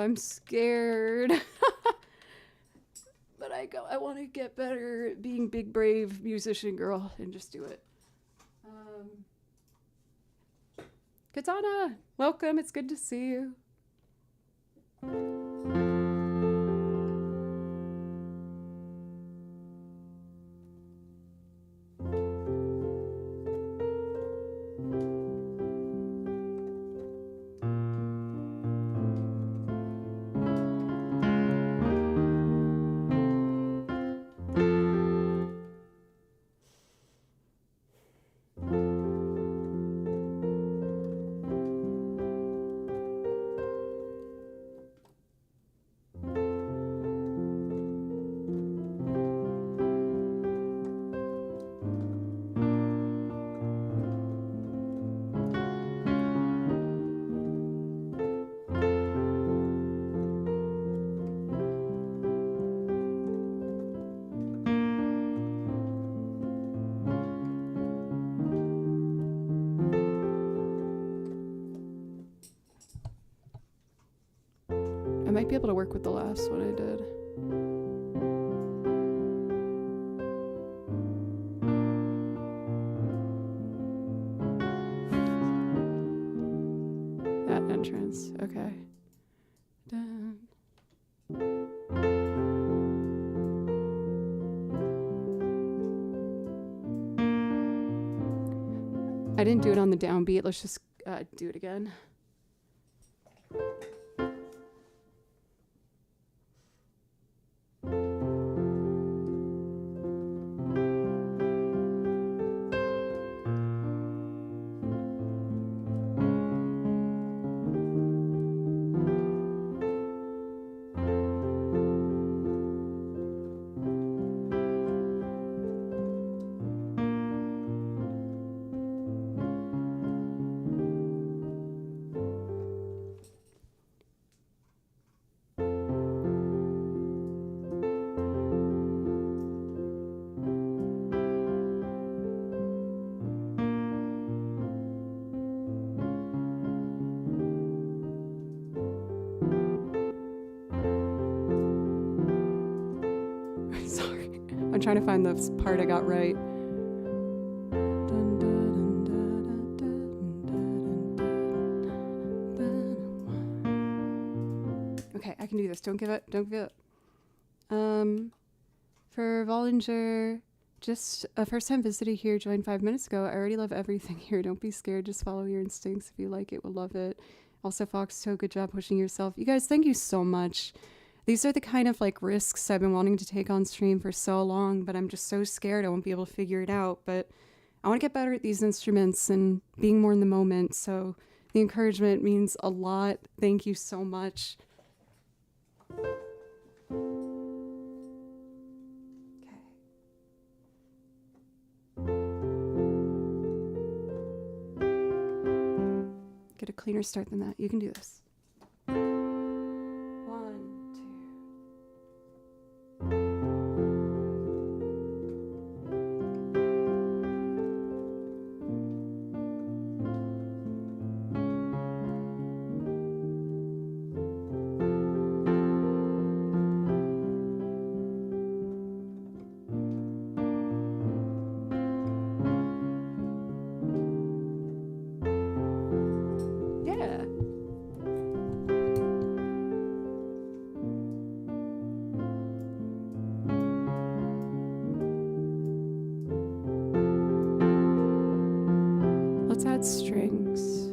I'm scared. But I want to get better at being big, brave musician girl and just do it. Katana, welcome. It's good to see you. I might be able to work with the last one I did. That entrance, okay. Dun. I didn't do it on the downbeat. Let's just do it again. I'm trying to find the part I got right. Okay, I can do this. Don't give up. Don't give up. For Vollinger, just a first-time visitor here, joined 5 minutes ago. I already love everything here. Don't be scared. Just follow your instincts. If you like it, we'll love it. Also, Fox, so good job pushing yourself. You guys, thank you so much. These are the kind of like risks I've been wanting to take on stream for so long, but I'm just so scared I won't be able to figure it out. But I want to get better at these instruments and being more in the moment. So the encouragement means a lot. Thank you so much. Get a cleaner start than that. You can do this. 1, 2. Let's add strings.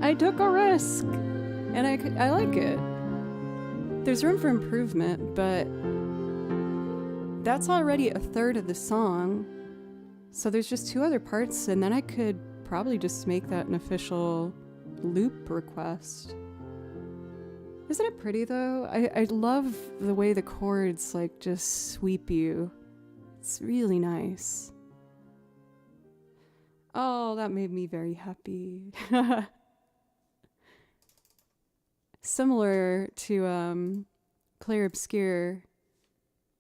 I took a risk, and I like it. There's room for improvement, but that's already a third of the song. So there's just 2 other parts, and then I could probably just make that an official loop request. Isn't it pretty though? I love the way the chords like just sweep you. It's really nice. Oh, that made me very happy. Similar to Clair Obscure,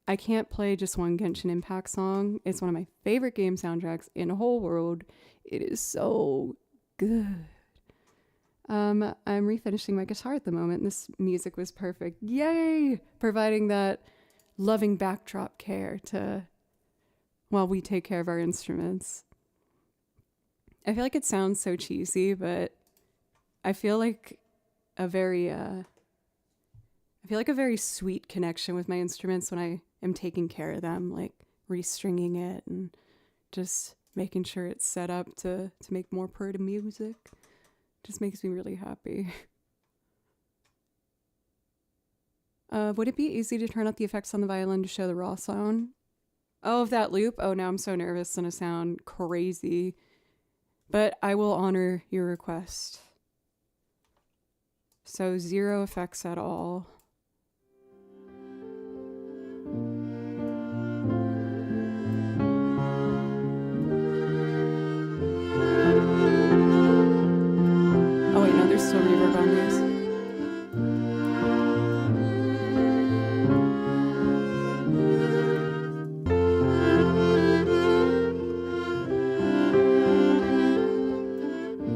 I can't play just one Genshin Impact song. It's one of my favorite game soundtracks in the whole world. It is so good. I'm refinishing my guitar at the moment, and this music was perfect. Yay! Providing that loving backdrop care while we take care of our instruments. I feel like it sounds so cheesy, but I feel like a very sweet connection with my instruments when I am taking care of them, like restringing it and just making sure it's set up to make more pretty music. Just makes me really happy. Would it be easy to turn up the effects on the violin to show the raw sound? Oh, of that loop? Oh, now I'm so nervous. It's gonna sound crazy. But I will honor your request. So 0 effects at all. Oh wait, no, there's still reverb on these.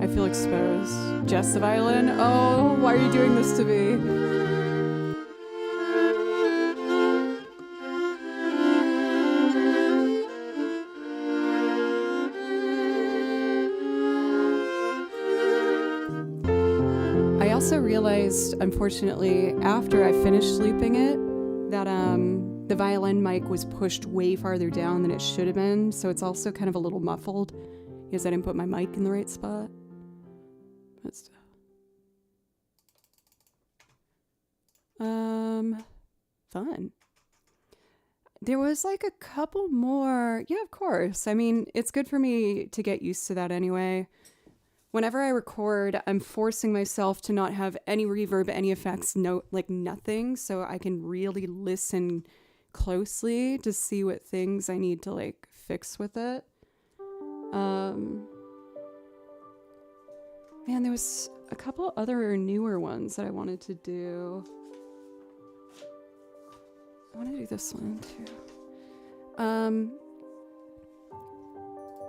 I feel exposed. Just the violin? Oh, why are you doing this to me? I also realized, unfortunately, after I finished looping it, that the violin mic was pushed way farther down than it should have been, so it's also kind of a little muffled because I didn't put my mic in the right spot. But still. Fun. There was like a couple more. Yeah, of course. I mean, it's good for me to get used to that anyway. Whenever I record, I'm forcing myself to not have any reverb, any effects, nothing, so I can really listen closely to see what things I need to like fix with it. Man, there was a couple other newer ones that I wanted to do. I want to do this one too.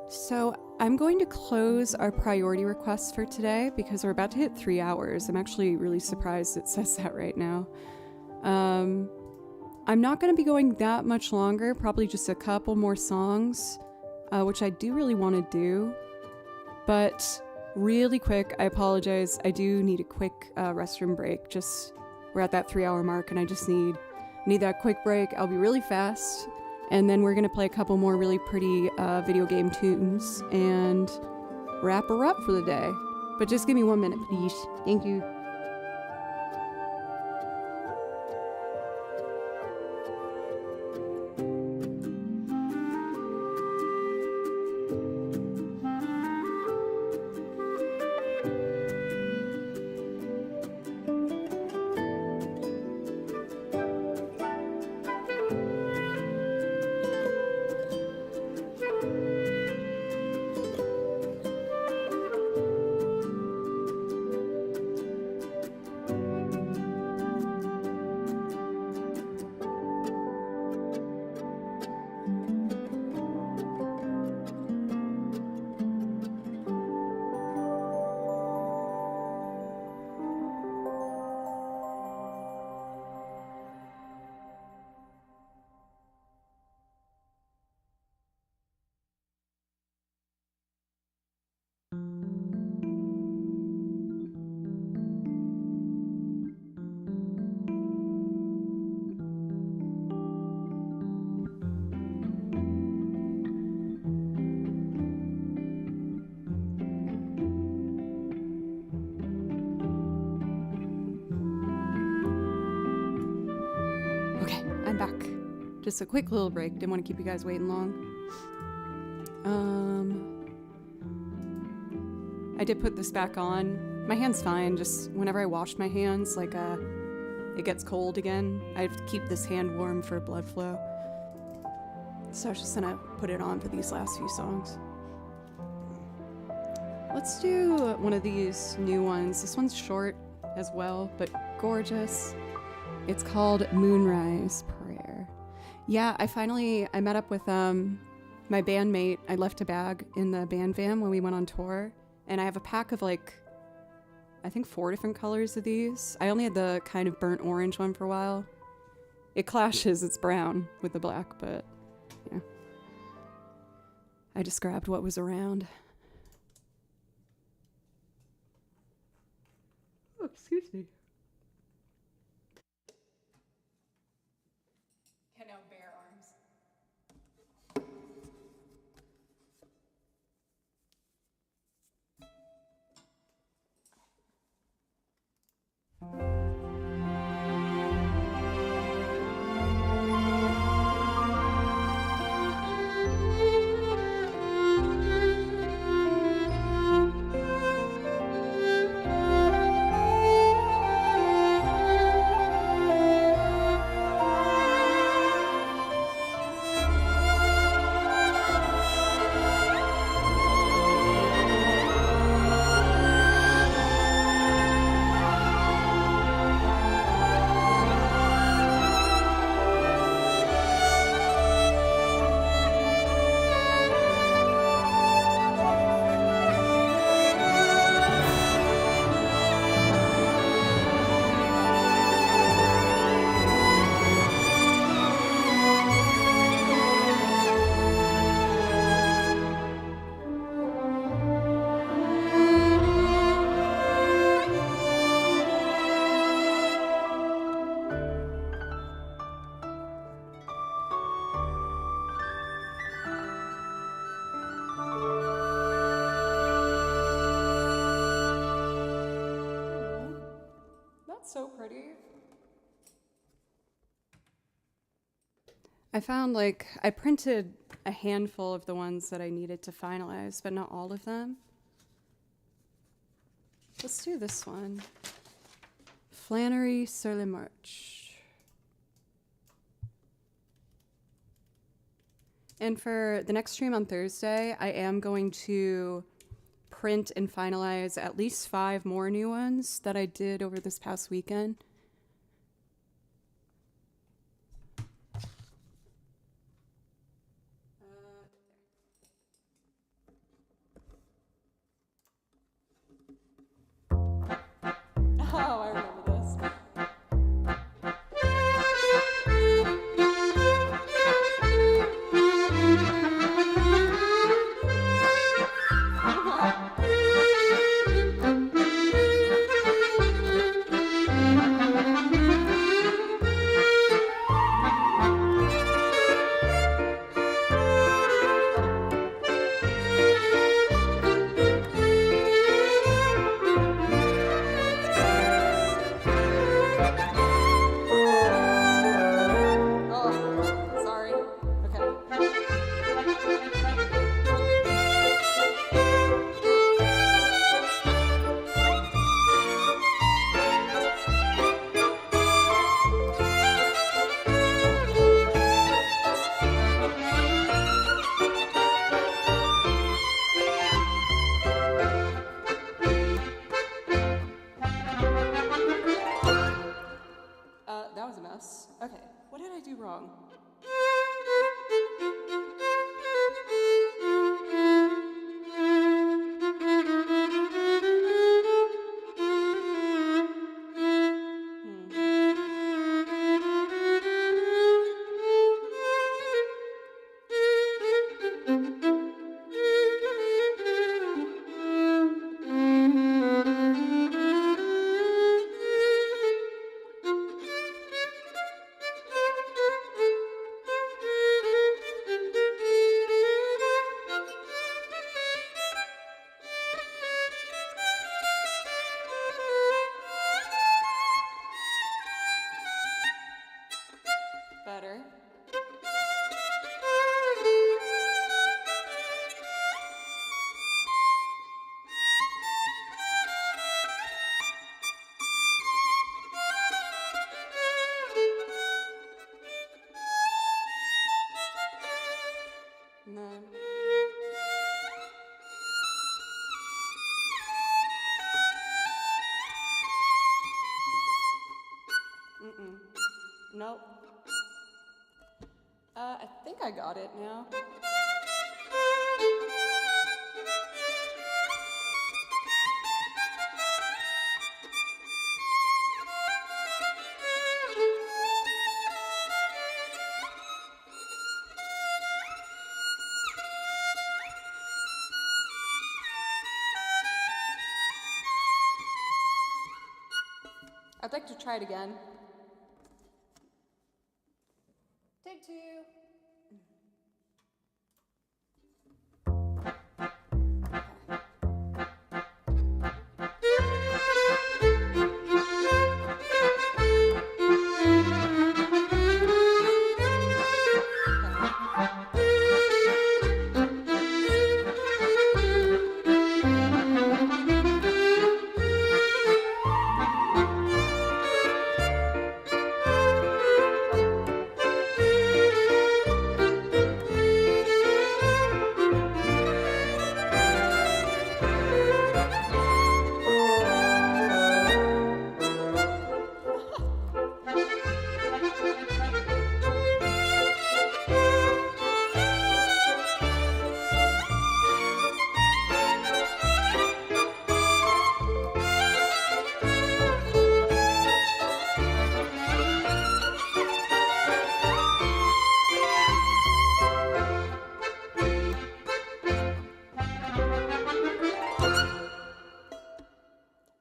So I'm going to close our priority requests for today because we're about to hit 3 hours. I'm actually really surprised it says that right now. I'm not going to be going that much longer, probably just a couple more songs, which I do really want to do. But really quick, I apologize. I do need a quick restroom break. We're at that 3 hour mark and I just need that quick break. I'll be really fast. And then we're going to play a couple more really pretty video game tunes and wrap her up for the day. But just give me 1 minute, please. Thank you. Just a quick little break. Didn't want to keep you guys waiting long. I did put this back on. My hand's fine. Just whenever I wash my hands, like it gets cold again. I have to keep this hand warm for blood flow. So I was just gonna put it on for these last few songs. Let's do one of these new ones. This one's short as well, but gorgeous. It's called Moonrise Prayer. Yeah, I met up with my bandmate. I left a bag in the band van when we went on tour, and I have a pack of like, I think 4 different colors of these. I only had the kind of burnt orange one for a while. It clashes, it's brown with the black, but yeah. I just grabbed what was around. Oh, excuse me. Can now bare arms. So pretty. I found I printed a handful of the ones that I needed to finalize, but not all of them. Let's do this one. Flannery sur le Marche. And for the next stream on Thursday, I am going to print and finalize at least 5 more new ones that I did over this past weekend. Oh, I remember this. I think I got it now. I'd like to try it again. Take 2.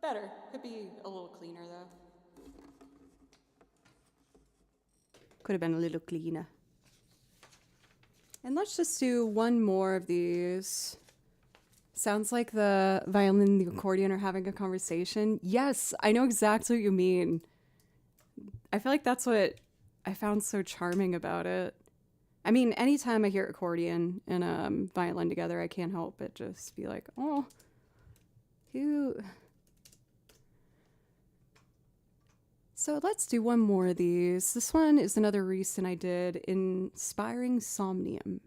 Better. Could be a little cleaner though. Could have been a little cleaner. And let's just do one more of these. Sounds like the violin and the accordion are having a conversation. Yes, I know exactly what you mean. I feel like that's what I found so charming about it. I mean, anytime I hear accordion and violin together, I can't help but just be like, oh, cute. So let's do one more of these. This one is another recent I did, Inspiring Somnium.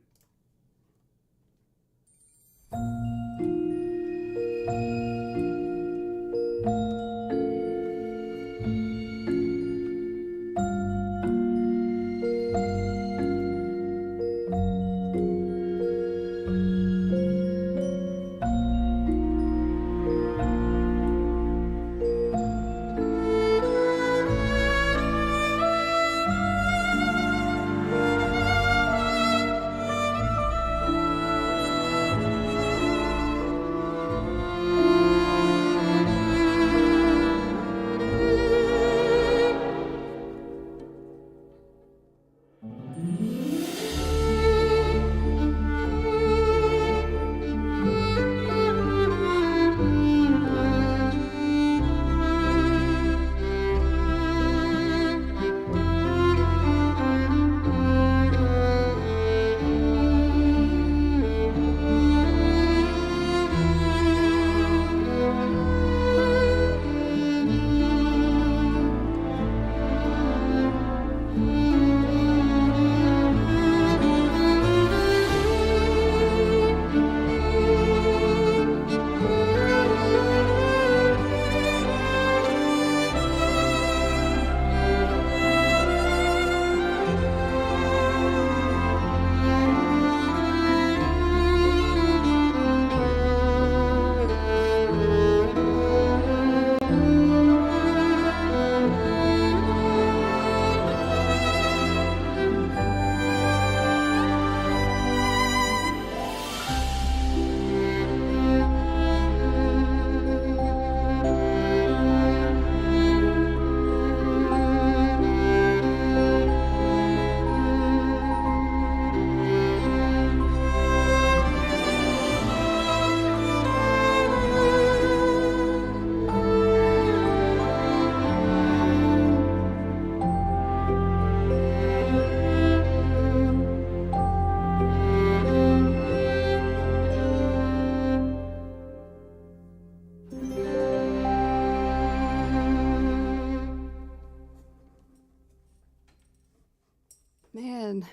Man,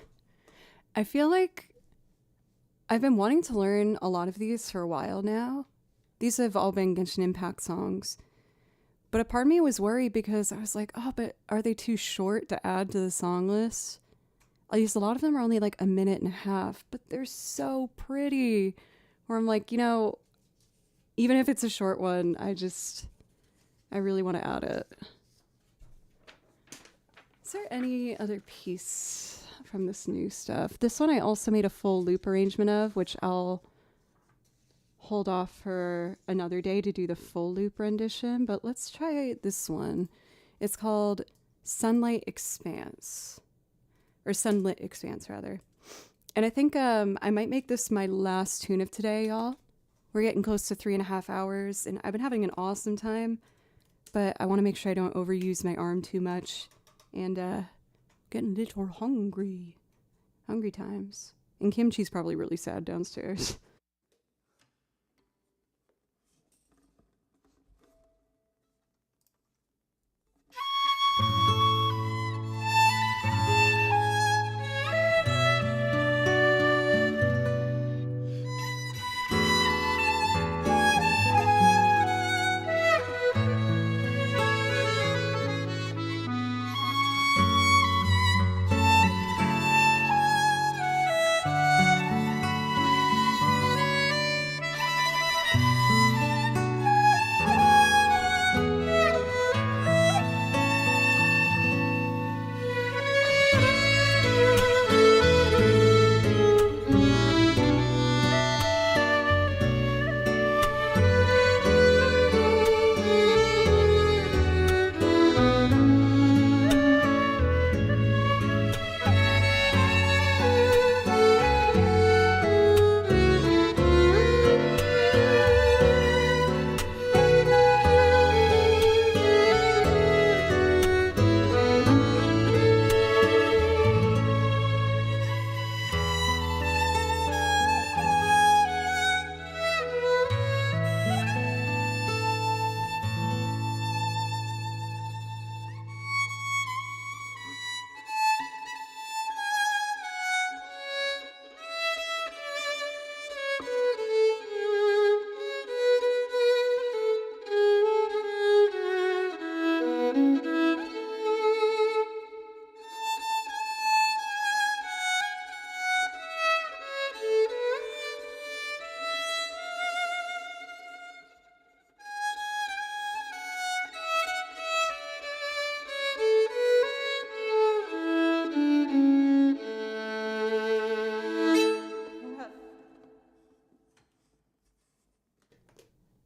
I feel like I've been wanting to learn a lot of these for a while now. These have all been Genshin Impact songs. But a part of me was worried because I was like, oh, but are they too short to add to the song list? A lot of them are only like a minute and a half, but they're so pretty. Where I'm like, even if it's a short one, I really want to add it. Is there any other piece from this new stuff? This one I also made a full loop arrangement of, which I'll hold off for another day to do the full loop rendition, but let's try this one. It's called Sunlit Expanse, rather. And I think I might make this my last tune of today, y'all. We're getting close to 3.5 hours, and I've been having an awesome time, but I want to make sure I don't overuse my arm too much, and getting a little hungry. Hungry times. And Kimchi's probably really sad downstairs.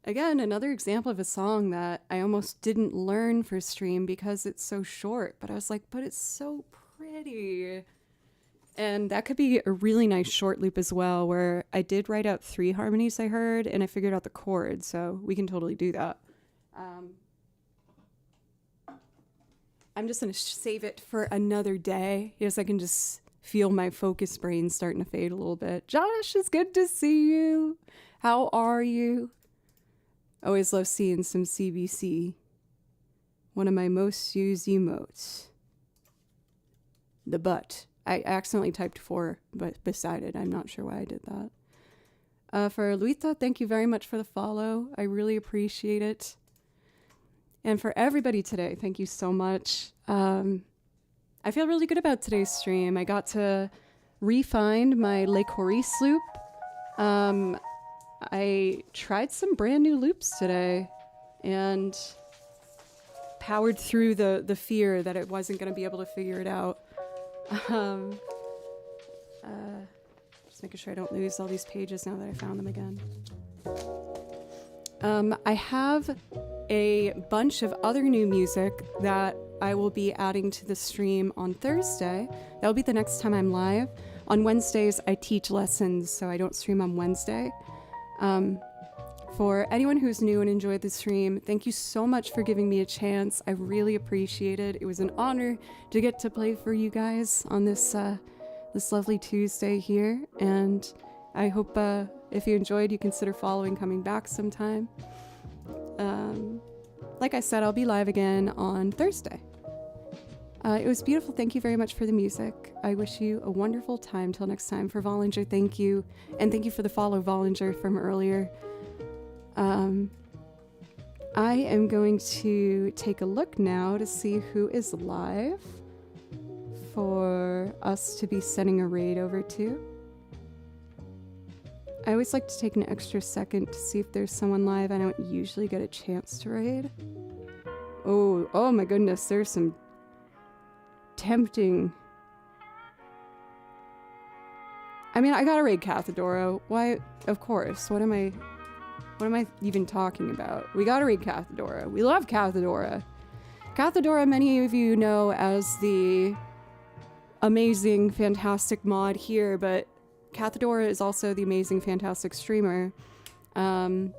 Again, another example of a song that I almost didn't learn for stream because it's so short, but I was like, but it's so pretty. And that could be a really nice short loop as well, where I did write out 3 harmonies I heard, and I figured out the chords, so we can totally do that. I'm just going to save it for another day. Yes, I can just feel my focus brain starting to fade a little bit. Josh, it's good to see you. How are you? Always love seeing some CBC. One of my most used emotes. The butt. I accidentally typed 4 but beside it. I'm not sure why I did that. For Luita, thank you very much for the follow. I really appreciate it. And for everybody today, thank you so much. I feel really good about today's stream. I got to re-find my Le Coris loop. I tried some brand new loops today and powered through the fear that it wasn't going to be able to figure it out. Just making sure I don't lose all these pages now that I found them again. I have a bunch of other new music that I will be adding to the stream on Thursday. That'll be the next time I'm live. On Wednesdays, I teach lessons, so I don't stream on Wednesday. For anyone who's new and enjoyed the stream, thank you so much for giving me a chance. I really appreciate it. It was an honor to get to play for you guys on this lovely Tuesday here, and I hope if you enjoyed, you consider following, coming back sometime. Like I said, I'll be live again on Thursday. It was beautiful. Thank you very much for the music. I wish you a wonderful time. Till next time. For Vollinger, thank you. And thank you for the follow, Vollinger, from earlier. I am going to take a look now to see who is live for us to be sending a raid over to. I always like to take an extra second to see if there's someone live. I don't usually get a chance to raid. Oh my goodness, there's some tempting... I mean, I gotta raid Cathedora. Why? Of course. What am I even talking about? We gotta raid Cathedora. We love Cathedora. Cathedora, many of you know as the amazing, fantastic mod here, but Cathedora is also the amazing, fantastic streamer. One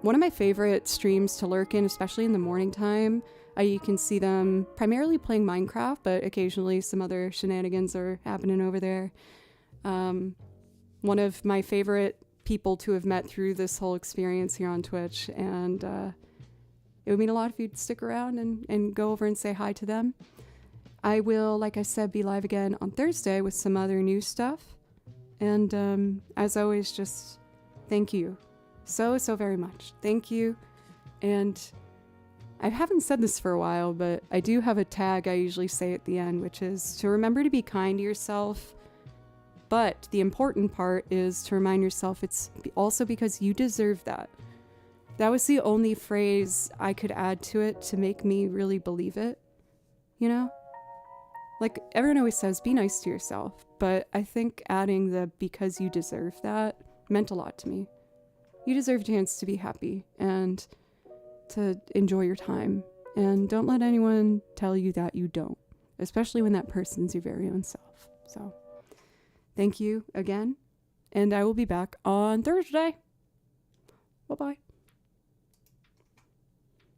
of my favorite streams to lurk in, especially in the morning time. You can see them primarily playing Minecraft, but occasionally some other shenanigans are happening over there. One of my favorite people to have met through this whole experience here on Twitch, and it would mean a lot if you'd stick around and go over and say hi to them. I will, like I said, be live again on Thursday with some other new stuff. And as always, just thank you so very much. Thank you. And I haven't said this for a while, but I do have a tag I usually say at the end, which is to remember to be kind to yourself. But the important part is to remind yourself it's also because you deserve that. That was the only phrase I could add to it to make me really believe it. You know? Like, everyone always says, be nice to yourself. But I think adding the because you deserve that meant a lot to me. You deserve a chance to be happy and to enjoy your time. And don't let anyone tell you that you don't. Especially when that person's your very own self. So... thank you again, and I will be back on Thursday. Bye-bye.